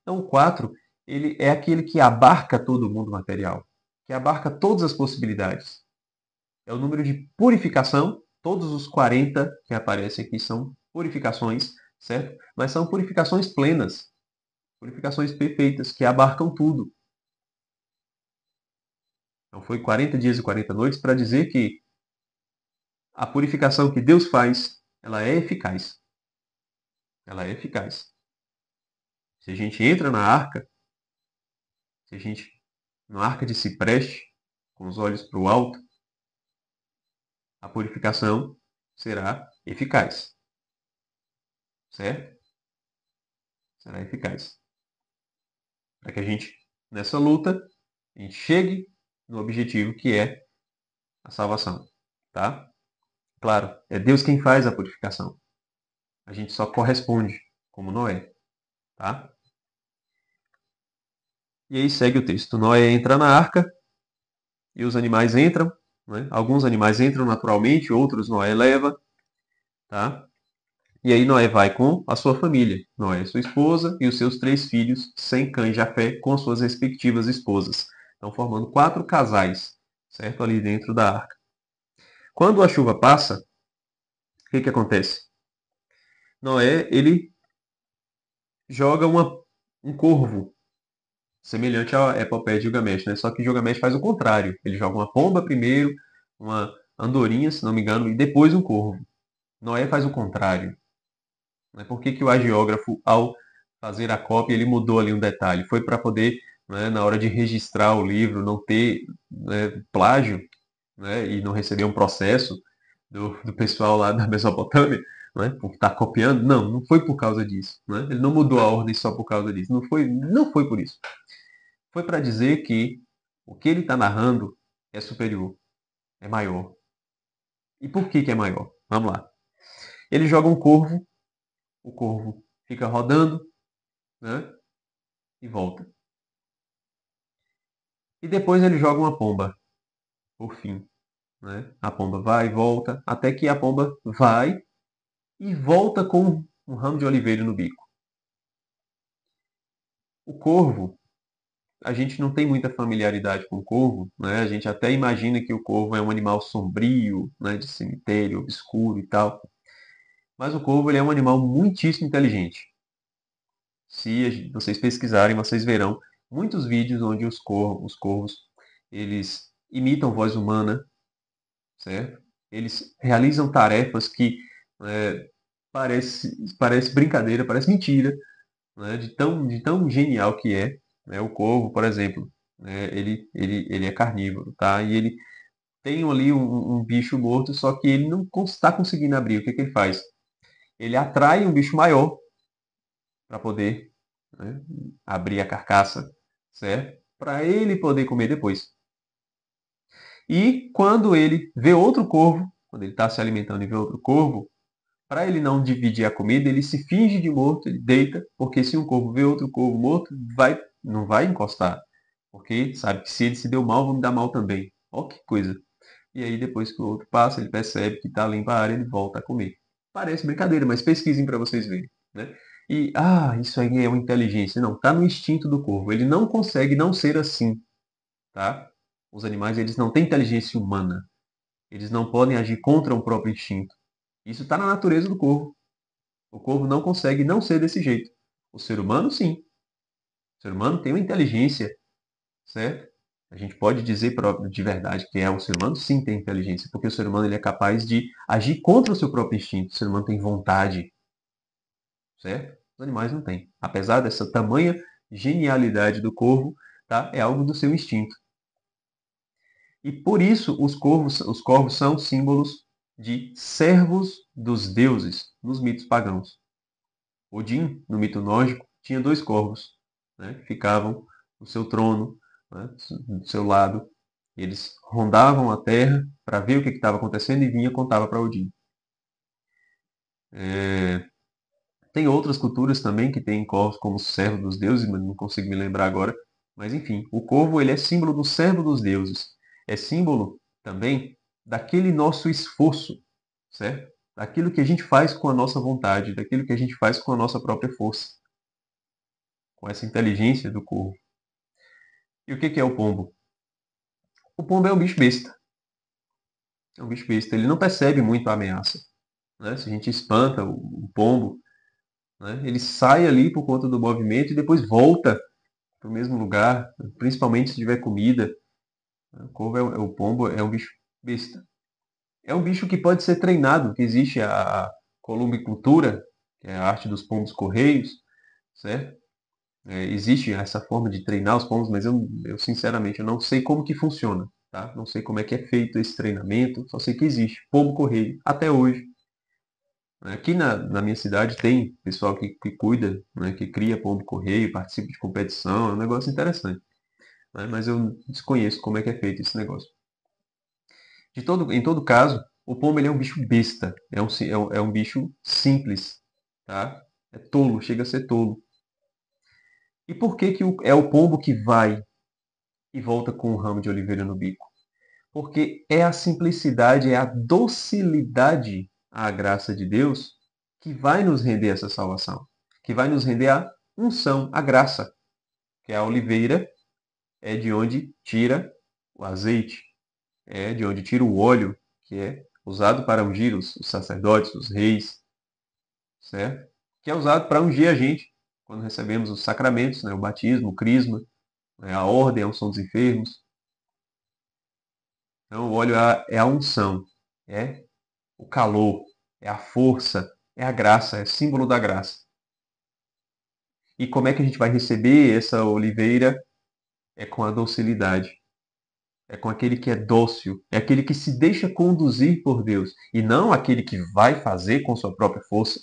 Então, o 4, ele é aquele que abarca todo o mundo material, que abarca todas as possibilidades. É o número de purificação, todos os 40 que aparecem aqui são purificações, certo? Mas são purificações plenas, purificações perfeitas, que abarcam tudo. Então, foi 40 dias e 40 noites para dizer que a purificação que Deus faz, ela é eficaz. Ela é eficaz. Se a gente entra na arca, se a gente, na arca de cipreste, com os olhos para o alto, a purificação será eficaz. Certo? Será eficaz. Para que a gente, nessa luta, a gente chegue no objetivo que é a salvação. Tá? Claro, é Deus quem faz a purificação. A gente só corresponde, como Noé. Tá? E aí segue o texto. Noé entra na arca e os animais entram. Né? Alguns animais entram naturalmente, outros Noé leva. Tá? E aí Noé vai com a sua família. Noé, sua esposa e os seus 3 filhos, Sem, Cã e Jafé, com suas respectivas esposas. Então formando 4 casais, certo? Ali dentro da arca. Quando a chuva passa, o que acontece? Noé, ele joga um corvo, semelhante à epopeia de Gilgamesh, né? Só que Gilgamesh faz o contrário. Ele joga uma pomba primeiro, uma andorinha, se não me engano, e depois um corvo. Noé faz o contrário. Por que que o agiógrafo, ao fazer a cópia, ele mudou ali um detalhe? Foi para poder, né, na hora de registrar o livro, não ter, né, plágio, né, e não receber um processo do pessoal lá da Mesopotâmia, né, por estar copiando? Não, não foi por causa disso. Né? Ele não mudou a ordem só por causa disso. Não foi por isso. Foi para dizer que o que ele está narrando é superior, é maior. E por que é maior? Vamos lá. Ele joga um corvo, o corvo fica rodando, né, e volta. E depois ele joga uma pomba, por fim. Né? A pomba vai e volta, até que a pomba vai e volta com um ramo de oliveira no bico. O corvo, a gente não tem muita familiaridade com o corvo, né? A gente até imagina que o corvo é um animal sombrio, né? De cemitério, obscuro e tal. Mas o corvo ele é um animal muitíssimo inteligente. Se vocês pesquisarem, vocês verão muitos vídeos onde os corvos eles imitam voz humana, certo? Eles realizam tarefas que parece brincadeira, parece mentira, né? De tão genial que é. Né? O corvo, por exemplo, né? Ele é carnívoro, tá? E ele tem ali um bicho morto, só que ele não está conseguindo abrir. O que que ele faz? Ele atrai um bicho maior para poder, né, abrir a carcaça, certo? Para ele poder comer depois. E quando ele vê outro corvo, quando ele está se alimentando e vê outro corvo, para ele não dividir a comida, ele se finge de morto, ele deita, porque se um corvo vê outro corvo morto, não vai encostar. Porque sabe que se ele se deu mal, vão me dar mal também. Ó que coisa. E aí depois que o outro passa, ele percebe que está limpa a área, ele volta a comer. Parece brincadeira, mas pesquisem para vocês verem. Né? E, isso aí é uma inteligência. Não, está no instinto do corvo. Ele não consegue não ser assim. Tá? Os animais, eles não têm inteligência humana. Eles não podem agir contra o próprio instinto. Isso está na natureza do corvo. O corvo não consegue não ser desse jeito. O ser humano, sim. O ser humano tem uma inteligência, certo? A gente pode dizer de verdade que o ser humano, sim, tem inteligência, porque o ser humano ele é capaz de agir contra o seu próprio instinto. O ser humano tem vontade, certo? Os animais não têm. Apesar dessa tamanha genialidade do corvo, tá? É algo do seu instinto. E por isso os corvos são símbolos de servos dos deuses nos mitos pagãos. Odin, no mito nórdico, tinha dois corvos, né, que ficavam no seu trono, né, do seu lado. Eles rondavam a terra para ver o que estava acontecendo e vinha e contava para Odin. Tem outras culturas também que têm corvos como servo dos deuses, mas não consigo me lembrar agora. Mas enfim, o corvo ele é símbolo do servo dos deuses. É símbolo também daquele nosso esforço, certo? Daquilo que a gente faz com a nossa vontade, daquilo que a gente faz com a nossa própria força, com essa inteligência do corvo. E o que é o pombo? O pombo é um bicho besta. É um bicho besta. Ele não percebe muito a ameaça, né? Se a gente espanta o pombo, né, ele sai ali por conta do movimento e depois volta para o mesmo lugar, principalmente se tiver comida. O pombo é um bicho besta. É um bicho que pode ser treinado, que existe a columbicultura, que é a arte dos pombos correios, certo? Existe essa forma de treinar os pombos, mas eu sinceramente eu não sei como que funciona, tá? Não sei como é que é feito esse treinamento, só sei que existe pombo correio até hoje. Aqui na minha cidade tem pessoal que cuida, né, que cria pombo correio, participa de competição, é um negócio interessante, né? Mas eu desconheço como é que é feito esse negócio. Em todo caso, o pombo ele é um bicho besta, é um bicho simples, tá? É tolo, chega a ser tolo. E por que que é o pombo que vai e volta com um ramo de oliveira no bico? Porque é a simplicidade, é a docilidade à graça de Deus que vai nos render essa salvação, que vai nos render a unção, a graça, que é a oliveira, é de onde tira o azeite, é de onde tira o óleo, que é usado para ungir os sacerdotes, os reis, certo? Que é usado para ungir a gente quando recebemos os sacramentos, né? O batismo, o crisma, né? A ordem, a unção dos enfermos. Então, o óleo é a unção, é o calor, é a força, é a graça, é símbolo da graça. E como é que a gente vai receber essa oliveira? É com a docilidade. É com aquele que é dócil, é aquele que se deixa conduzir por Deus, e não aquele que vai fazer com sua própria força,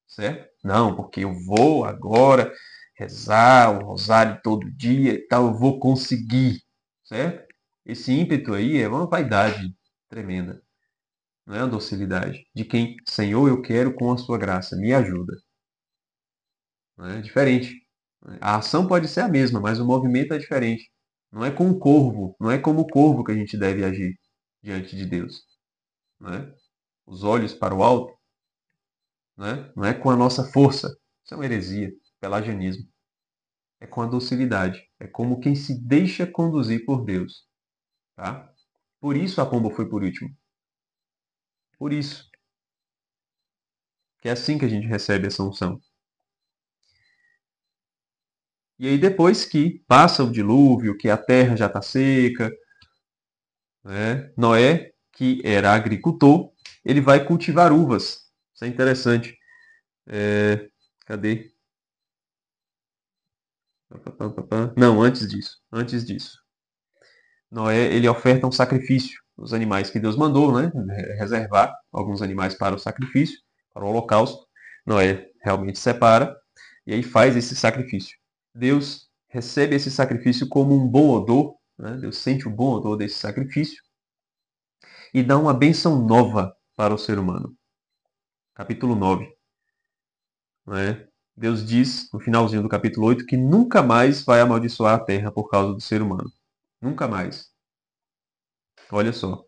certo? Não, porque eu vou agora rezar o rosário todo dia e tal, eu vou conseguir, certo? Esse ímpeto aí é uma vaidade tremenda, não é uma docilidade de quem, Senhor, eu quero com a sua graça, me ajuda. Não é diferente. A ação pode ser a mesma, mas o movimento é diferente. Não é com o corvo, não é como o corvo que a gente deve agir diante de Deus, não é? Os olhos para o alto, né? Não é com a nossa força. Isso é uma heresia, pelagianismo. É com a docilidade. É como quem se deixa conduzir por Deus. Tá? Por isso a pomba foi por último. Por isso. Que é assim que a gente recebe essa unção. E aí depois que passa o dilúvio, que a terra já está seca, né? Noé, que era agricultor, ele vai cultivar uvas. Isso é interessante. Cadê? Não, antes disso. Antes disso. Noé, ele oferta um sacrifício. Os animais que Deus mandou, né? Reservar alguns animais para o sacrifício, para o holocausto. Noé realmente separa e aí faz esse sacrifício. Deus recebe esse sacrifício como um bom odor, né? Deus sente o bom odor desse sacrifício e dá uma bênção nova para o ser humano. Capítulo 9. Né? Deus diz, no finalzinho do capítulo 8, que nunca mais vai amaldiçoar a terra por causa do ser humano. Nunca mais. Olha só.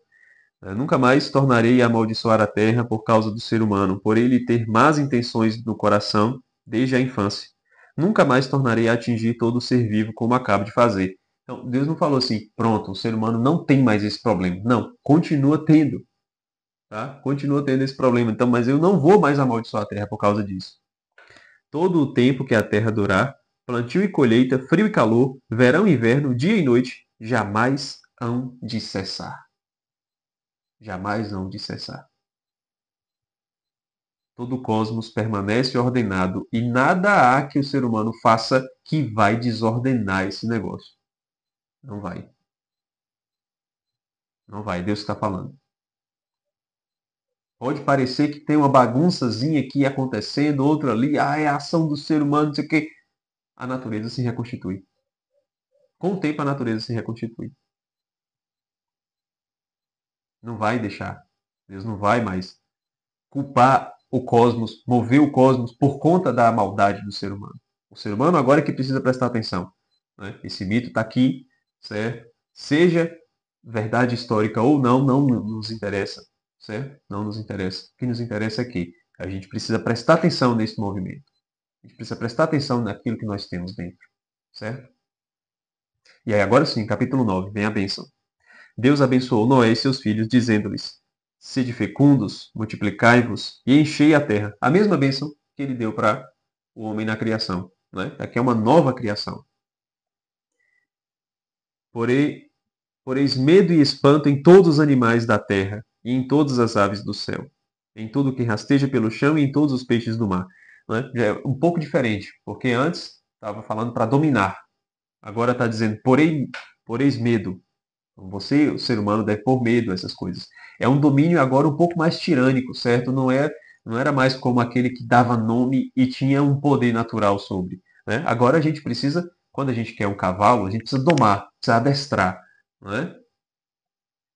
Nunca mais tornarei a amaldiçoar a terra por causa do ser humano, por ele ter más intenções no coração desde a infância. Nunca mais tornarei a atingir todo o ser vivo como acabo de fazer. Então, Deus não falou assim, pronto, o ser humano não tem mais esse problema. Não, continua tendo. Tá? Continua tendo esse problema. Então, mas eu não vou mais amaldiçoar a terra por causa disso. Todo o tempo que a terra durar, plantio e colheita, frio e calor, verão e inverno, dia e noite, jamais hão de cessar. Jamais hão de cessar. Todo o cosmos permanece ordenado e nada há que o ser humano faça que vai desordenar esse negócio. Não vai. Não vai, Deus está falando. Pode parecer que tem uma bagunçazinha aqui acontecendo, outra ali, é a ação do ser humano, não sei o quê. A natureza se reconstitui. Com o tempo a natureza se reconstitui. Não vai deixar. Deus não vai mais culpar o cosmos, mover o cosmos por conta da maldade do ser humano. O ser humano agora é que precisa prestar atenção. Né? Esse mito está aqui, certo? Seja verdade histórica ou não, não nos interessa, certo? Não nos interessa. O que nos interessa é que a gente precisa prestar atenção nesse movimento. A gente precisa prestar atenção naquilo que nós temos dentro, certo? E aí agora sim, capítulo 9, vem a bênção. Deus abençoou Noé e seus filhos, dizendo-lhes: Sede fecundos, multiplicai-vos e enchei a terra. A mesma bênção que ele deu para o homem na criação. Né? Aqui é uma nova criação. Poreis medo e espanto em todos os animais da terra e em todas as aves do céu, em tudo que rasteja pelo chão e em todos os peixes do mar. Né? Já é um pouco diferente, porque antes estava falando para dominar. Agora está dizendo, poreis medo. Você, o ser humano, deve pôr medo a essas coisas. É um domínio agora um pouco mais tirânico, certo? Não era mais como aquele que dava nome e tinha um poder natural sobre. Né? Agora a gente precisa, quando a gente quer um cavalo, a gente precisa domar, precisa adestrar. Né?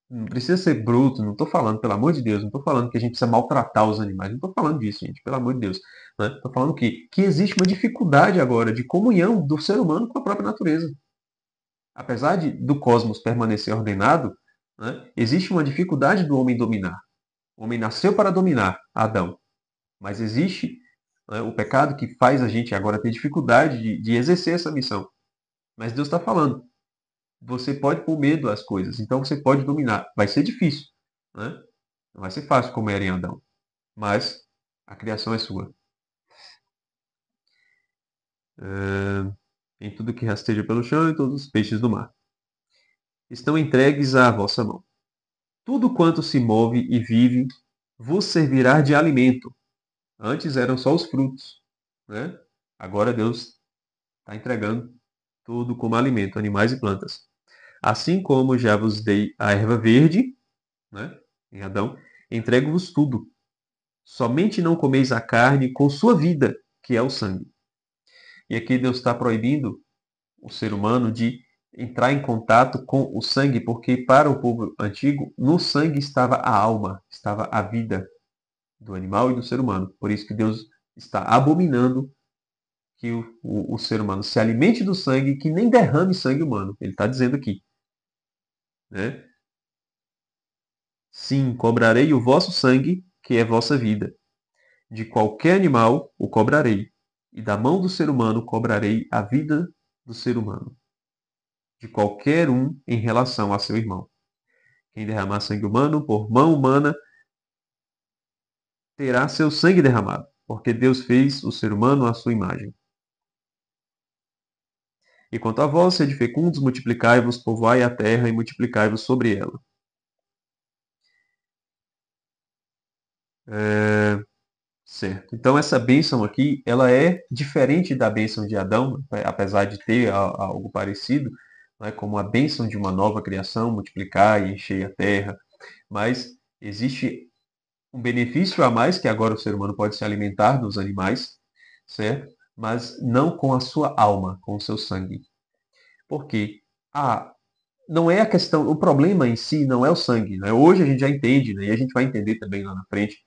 Não precisa ser bruto, não estou falando, pelo amor de Deus, não estou falando que a gente precisa maltratar os animais, não estou falando disso, gente, pelo amor de Deus. Estou falando que existe uma dificuldade agora de comunhão do ser humano com a própria natureza. Apesar do cosmos permanecer ordenado, né, existe uma dificuldade do homem dominar. O homem nasceu para dominar, Adão. Mas existe, né, o pecado que faz a gente agora ter dificuldade de exercer essa missão. Mas Deus está falando. Você pode pôr medo às coisas, então você pode dominar. Vai ser difícil. Né? Não vai ser fácil como era em Adão. Mas a criação é sua. Em tudo que rasteja pelo chão e todos os peixes do mar. Estão entregues à vossa mão. Tudo quanto se move e vive vos servirá de alimento. Antes eram só os frutos, né? Agora Deus está entregando tudo como alimento, animais e plantas. Assim como já vos dei a erva verde, né? Em Adão, entrego-vos tudo. Somente não comeis a carne com sua vida, que é o sangue. E aqui Deus está proibindo o ser humano de entrar em contato com o sangue, porque para o povo antigo, no sangue estava a alma, estava a vida do animal e do ser humano. Por isso que Deus está abominando que o ser humano se alimente do sangue, que nem derrame sangue humano. Ele está dizendo aqui. Né? Sim, cobrarei o vosso sangue, que é vossa vida. De qualquer animal o cobrarei, e da mão do ser humano cobrarei a vida do ser humano. De qualquer um em relação a seu irmão. Quem derramar sangue humano por mão humana terá seu sangue derramado, porque Deus fez o ser humano à sua imagem. E quanto a vós, sede fecundos, multiplicai-vos, povoai a terra e multiplicai-vos sobre ela. Certo. Então essa bênção aqui, ela é diferente da bênção de Adão, apesar de ter algo parecido, né, como a bênção de uma nova criação, multiplicar e encher a terra, mas existe um benefício a mais que agora o ser humano pode se alimentar dos animais, certo? Mas não com a sua alma, com o seu sangue. Por quê? Não é a questão, o problema em si não é o sangue, né? Hoje a gente já entende, né? E a gente vai entender também lá na frente,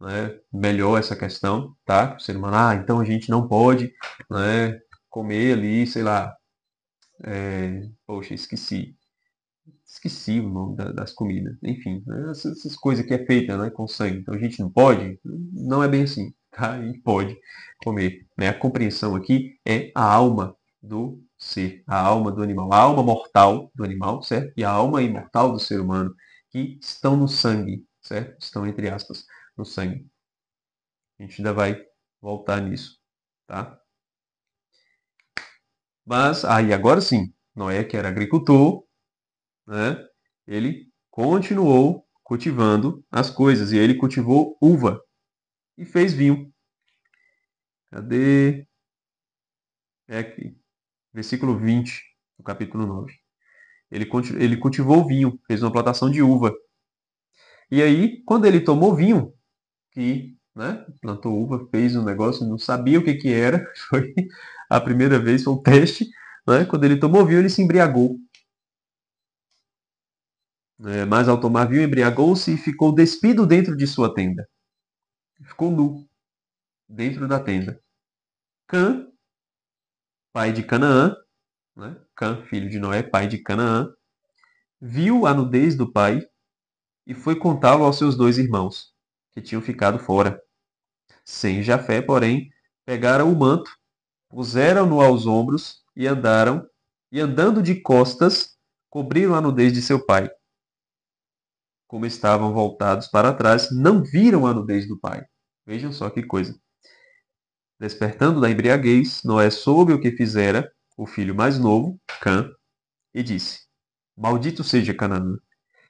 né, melhor essa questão, tá? O ser humano, então a gente não pode, né, comer ali, sei lá, poxa, esqueci o nome das comidas, enfim, né, essas coisas que é feita, né, com sangue, então a gente não pode, não é bem assim, tá? A gente pode comer, né? A compreensão aqui é a alma do ser, a alma do animal, a alma mortal do animal, certo? E a alma imortal do ser humano, que estão no sangue, certo? Estão, entre aspas, no sangue. A gente ainda vai voltar nisso, tá? Mas aí agora sim, Noé, que era agricultor, né? Ele continuou cultivando as coisas e ele cultivou uva e fez vinho. Cadê? É aqui, versículo 20 do capítulo 9. Ele cultivou vinho, fez uma plantação de uva. E aí, quando ele tomou vinho, que, né, plantou uva, fez um negócio, não sabia o que que era, foi a primeira vez, foi um teste, né? Quando ele tomou vinho, ele se embriagou. Mas ao tomar vinho, embriagou-se e ficou despido dentro de sua tenda. Ficou nu dentro da tenda. Cã, pai de Canaã, né? Cã, filho de Noé, pai de Canaã, viu a nudez do pai e foi contá-lo aos seus dois irmãos, que tinham ficado fora. Sem Jafé, porém, pegaram o manto, puseram-no aos ombros e andaram, e andando de costas, cobriram a nudez de seu pai. Como estavam voltados para trás, não viram a nudez do pai. Vejam só que coisa. Despertando da embriaguez, Noé soube o que fizera o filho mais novo, Cã, e disse: Maldito seja Canaã,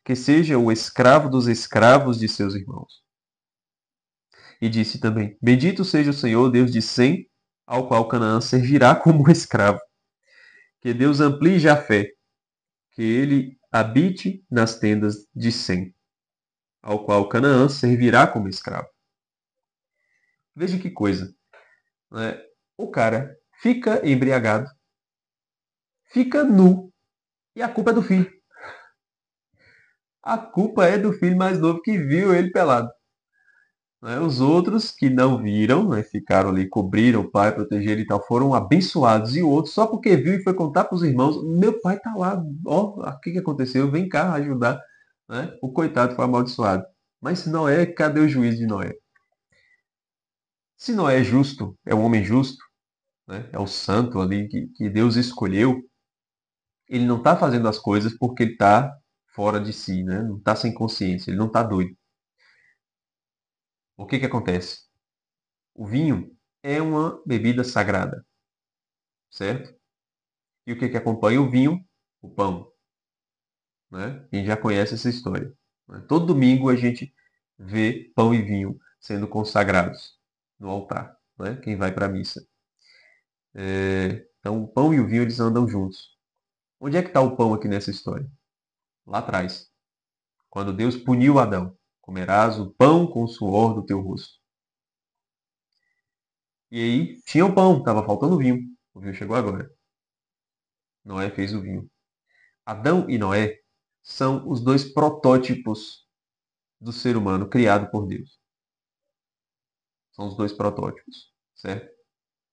que seja o escravo dos escravos de seus irmãos. E disse também: Bendito seja o Senhor, Deus de Sem, ao qual Canaã servirá como escravo. Que Deus amplie Jafé, que ele habite nas tendas de Sem, ao qual Canaã servirá como escravo. Veja que coisa. Né? O cara fica embriagado, fica nu, e a culpa é do filho. A culpa é do filho mais novo que viu ele pelado. Né? Os outros que não viram, né, ficaram ali, cobriram o pai, protegeram e tal, foram abençoados. E o outro, só porque viu e foi contar para os irmãos, meu pai está lá, ó, o que aconteceu? Vem cá ajudar. Né? O coitado foi amaldiçoado. Mas Noé, cadê o juízo de Noé? Se Noé é justo, é um homem justo, né? É o santo ali que Deus escolheu, ele não está fazendo as coisas porque ele está fora de si, né? Não está sem consciência, ele não está doido. O que que acontece? O vinho é uma bebida sagrada, certo? E o que que acompanha o vinho? O pão, né? A gente já conhece essa história. Né? Todo domingo a gente vê pão e vinho sendo consagrados no altar, né? Quem vai para a missa. Então o pão e o vinho eles andam juntos. Onde é que está o pão aqui nessa história? Lá atrás, quando Deus puniu Adão. Comerás o pão com o suor do teu rosto. E aí tinha o pão, estava faltando o vinho. O vinho chegou agora. Noé fez o vinho. Adão e Noé são os dois protótipos do ser humano criado por Deus. São os dois protótipos, certo?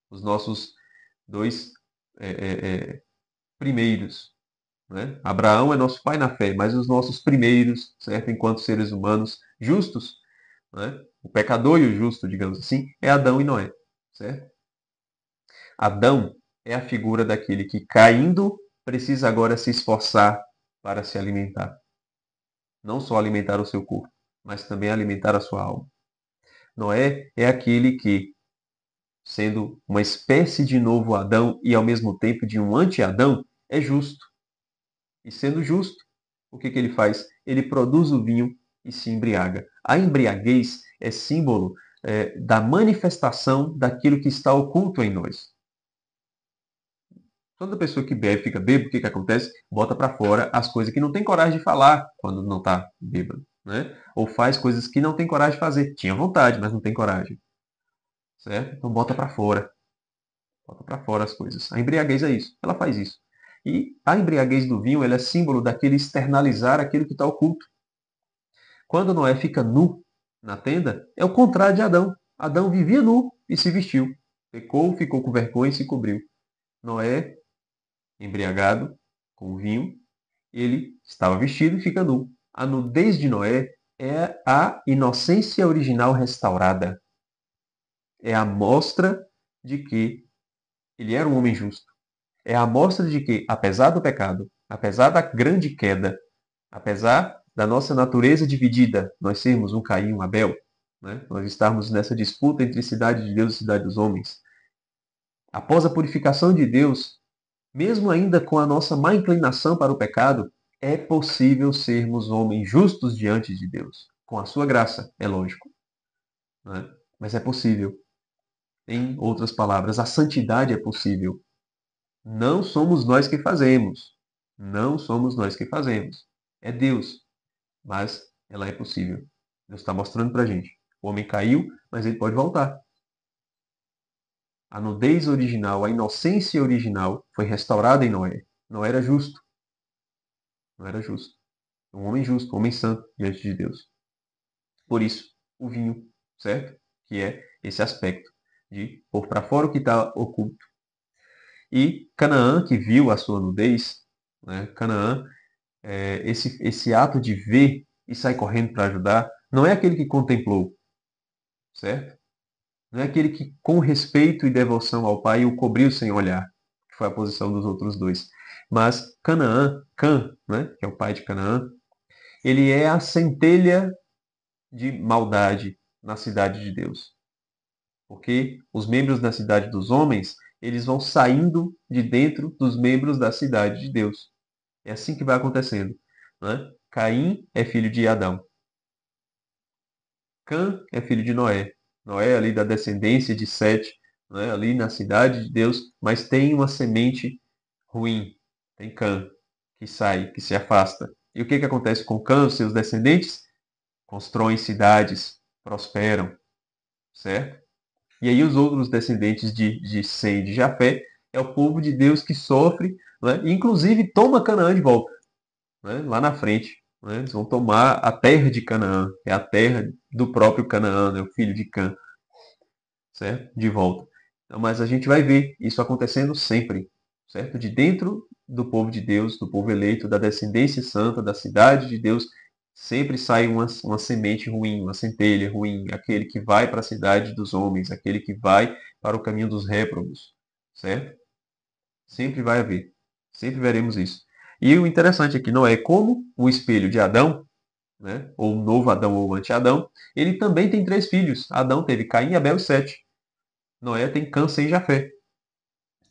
Os nossos dois é, é, é, primeiros. Né? Abraão é nosso pai na fé, mas os nossos primeiros, certo? Enquanto seres humanos justos, né? O pecador e o justo, digamos assim, é Adão e Noé, certo? Adão é a figura daquele que, caindo, precisa agora se esforçar para se alimentar. Não só alimentar o seu corpo, mas também alimentar a sua alma. Noé é aquele que, sendo uma espécie de novo Adão e ao mesmo tempo de um anti-Adão, é justo. E sendo justo, o que ele faz? Ele produz o vinho e se embriaga. A embriaguez é símbolo da manifestação daquilo que está oculto em nós. Toda pessoa que bebe, fica bêbado, o que acontece? Bota para fora as coisas que não tem coragem de falar quando não está bêbado. Né? Ou faz coisas que não tem coragem de fazer. Tinha vontade, mas não tem coragem. Certo? Então bota para fora. Bota para fora as coisas. A embriaguez é isso. Ela faz isso. E a embriaguez do vinho ela é símbolo daquele externalizar aquilo que está oculto. Quando Noé fica nu na tenda, é o contrário de Adão. Adão vivia nu e se vestiu. Pecou, ficou com vergonha e se cobriu. Noé, embriagado com o vinho, ele estava vestido e fica nu. A nudez de Noé é a inocência original restaurada. É a mostra de que ele era um homem justo. É a mostra de que, apesar do pecado, apesar da grande queda, apesar da nossa natureza dividida, nós sermos um Caim e um Abel, né? Nós estarmos nessa disputa entre cidade de Deus e cidade dos homens. Após a purificação de Deus, mesmo ainda com a nossa má inclinação para o pecado, é possível sermos homens justos diante de Deus. Com a sua graça, é lógico. Né? Mas é possível. Em outras palavras, a santidade é possível. Não somos nós que fazemos. Não somos nós que fazemos. É Deus. Mas ela é possível. Deus está mostrando para a gente. O homem caiu, mas ele pode voltar. A nudez original, a inocência original foi restaurada em Noé. Não era justo. Não era justo. Um homem justo, um homem santo diante de Deus. Por isso, o vinho, certo? Que é esse aspecto de pôr para fora o que está oculto. E Canaã, que viu a sua nudez, né? Canaã, esse ato de ver e sair correndo para ajudar, não é aquele que contemplou, certo? Não é aquele que, com respeito e devoção ao pai, o cobriu sem olhar, que foi a posição dos outros dois. Mas Canaã, Cã, né, que é o pai de Canaã, ele é a centelha de maldade na cidade de Deus. Porque os membros da cidade dos homens, eles vão saindo de dentro dos membros da cidade de Deus. É assim que vai acontecendo. Né? Caim é filho de Adão. Cã é filho de Noé. Noé é ali da descendência de Sete, né? Ali na cidade de Deus, mas tem uma semente ruim. Tem Cã, que sai, que se afasta. E o que acontece com Cã, os seus descendentes? Constroem cidades, prosperam, certo? E aí os outros descendentes de Sem e de Jafé é o povo de Deus que sofre, né? E inclusive toma Canaã de volta, né? Lá na frente. Né? Eles vão tomar a terra de Canaã, é a terra do próprio Canaã, né? O filho de Cã, certo? De volta. Então, mas a gente vai ver isso acontecendo sempre, certo? De dentro do povo de Deus, do povo eleito, da descendência santa, da cidade de Deus, sempre sai uma semente ruim, uma centelha ruim, aquele que vai para a cidade dos homens, aquele que vai para o caminho dos réprobos, certo? Sempre vai haver, sempre veremos isso. E o interessante aqui não é como o espelho de Adão, né, ou o novo Adão ou o anti-Adão, ele também tem 3 filhos. Adão teve Caim, Abel e Sete. Noé tem Cã, Sem e Jafé.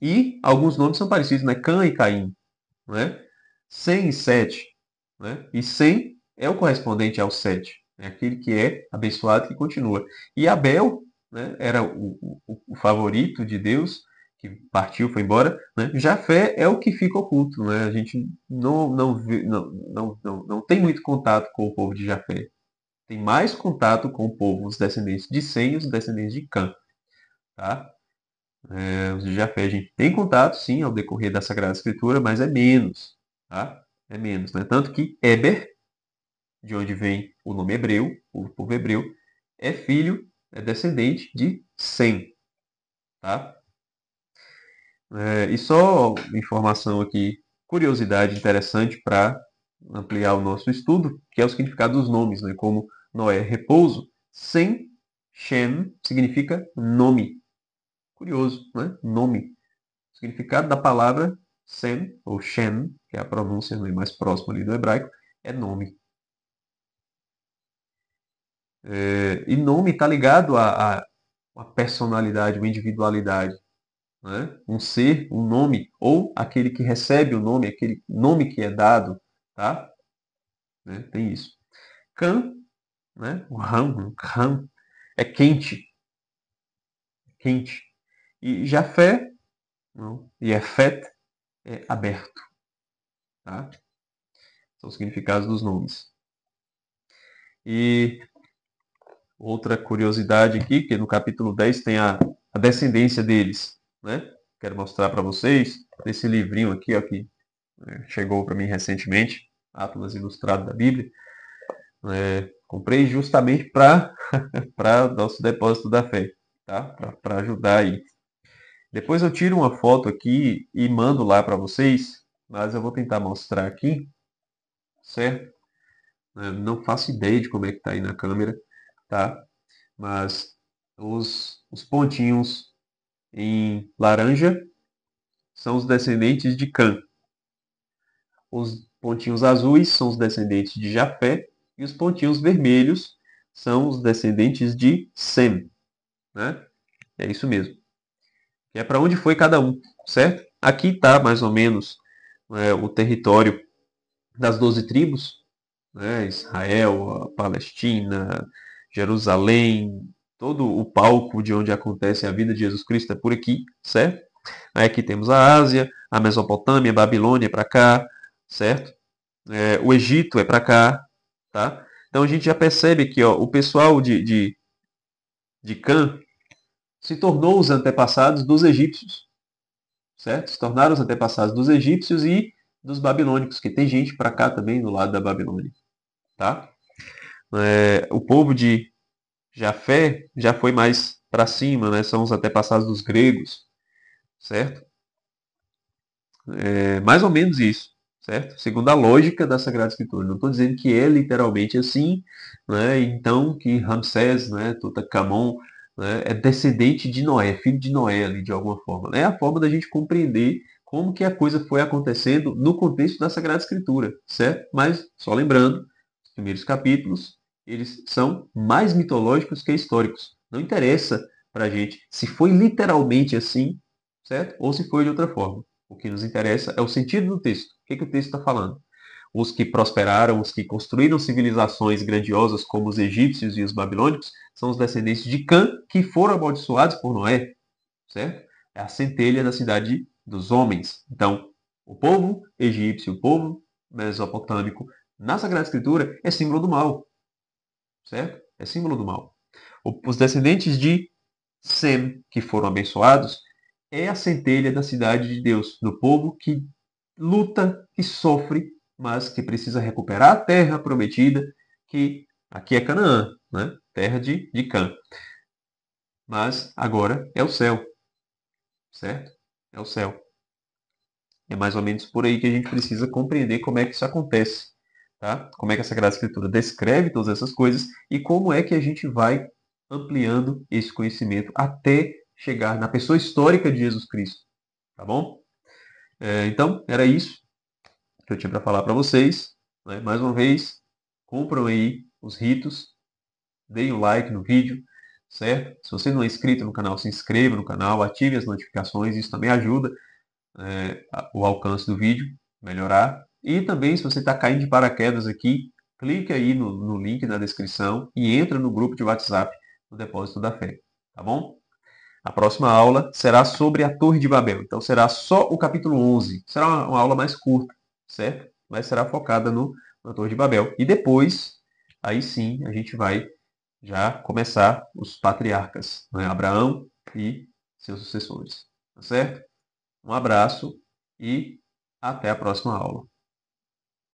E alguns nomes são parecidos, né? Cã e Caim, né? Sem e Sete, né? E Sem é o correspondente ao Sete, é aquele que é abençoado que continua. E Abel, né, era o favorito de Deus, que partiu, foi embora. Né? Jafé é o que fica oculto, né? A gente não tem muito contato com o povo de Jafé. Tem mais contato com o povo, os descendentes de Sem e os descendentes de Cã. Tá? Os de Jafé a gente tem contato, sim, ao decorrer da Sagrada Escritura, mas é menos. Tá? É menos. Né? Tanto que Eber, de onde vem o nome hebreu, o povo hebreu, é filho, é descendente de Sem. Tá? E só informação aqui, curiosidade interessante para ampliar o nosso estudo, que é o significado dos nomes, né? Como Noé, repouso, Sem, Shem, significa nome. Curioso, né? Nome. O significado da palavra Sem, ou Shem, que é a pronúncia mais próxima ali do hebraico, é nome. E nome está ligado a uma personalidade, uma individualidade. Né? Um ser, um nome, ou aquele que recebe o nome, aquele nome que é dado, tá? Né? Tem isso. Can, né? O ram, é quente, quente. E Jafé, não, e Efet é aberto, tá? São os significados dos nomes. E outra curiosidade aqui, que no capítulo 10 tem a descendência deles, né? Quero mostrar para vocês nesse livrinho aqui, ó, que chegou para mim recentemente, Atlas Ilustrado da Bíblia. Comprei justamente para nosso depósito da fé, tá? Para ajudar aí. Depois eu tiro uma foto aqui e mando lá para vocês, mas eu vou tentar mostrar aqui, certo? Não faço ideia de como é que tá aí na câmera, tá? Mas os pontinhos em laranja são os descendentes de Cã. Os pontinhos azuis são os descendentes de Jafé e os pontinhos vermelhos são os descendentes de Sem. Né? É isso mesmo. É para onde foi cada um, certo? Aqui está mais ou menos o território das 12 tribos, né? Israel, a Palestina, Jerusalém, todo o palco de onde acontece a vida de Jesus Cristo é por aqui, certo? Aí aqui temos a Ásia, a Mesopotâmia, a Babilônia para cá, certo? O Egito é para cá, tá? Então a gente já percebe que ó, o pessoal de Cã se tornou os antepassados dos egípcios, certo? Se tornaram os antepassados dos egípcios e dos babilônicos, que tem gente para cá também do lado da Babilônia, tá? O povo de Jafé já foi mais para cima, né? São os antepassados dos gregos, certo? Mais ou menos isso, certo? Segundo a lógica da Sagrada Escritura. Não estou dizendo que é literalmente assim, né? Então que Ramsés, né, Tutankhamon, né, é descendente de Noé, filho de Noé ali de alguma forma. É a forma da gente compreender como que a coisa foi acontecendo no contexto da Sagrada Escritura, certo? Mas, só lembrando, os primeiros capítulos, eles são mais mitológicos que históricos. Não interessa para a gente se foi literalmente assim, certo? Ou se foi de outra forma. O que nos interessa é o sentido do texto. O que o texto está falando? Os que prosperaram, os que construíram civilizações grandiosas como os egípcios e os babilônicos, são os descendentes de Cã que foram amaldiçoados por Noé, certo? É a centelha da cidade dos homens. Então, o povo egípcio, o povo mesopotâmico, na Sagrada Escritura, é símbolo do mal, certo? É símbolo do mal. Os descendentes de Sem, que foram abençoados, é a centelha da cidade de Deus, do povo que luta, que sofre, mas que precisa recuperar a terra prometida, que aqui é Canaã, né? Terra de Cã. Mas agora é o céu, certo? É o céu. É mais ou menos por aí que a gente precisa compreender como é que isso acontece, tá? Como é que a Sagrada Escritura descreve todas essas coisas e como é que a gente vai ampliando esse conhecimento até chegar na pessoa histórica de Jesus Cristo, tá bom? Então, era isso que eu tinha para falar para vocês, né? Mais uma vez, cumpram aí os ritos, deem um like no vídeo, certo? Se você não é inscrito no canal, se inscreva no canal, ative as notificações, isso também ajuda o alcance do vídeo, melhorar. E também, se você está caindo de paraquedas aqui, clique aí no link na descrição e entra no grupo de WhatsApp do Depósito da Fé, tá bom? A próxima aula será sobre a Torre de Babel. Então será só o capítulo 11. Será uma aula mais curta, certo? Mas será focada na Torre de Babel. E depois, aí sim, a gente vai já começar os patriarcas, né? Abraão e seus sucessores. Tá certo? Um abraço e até a próxima aula.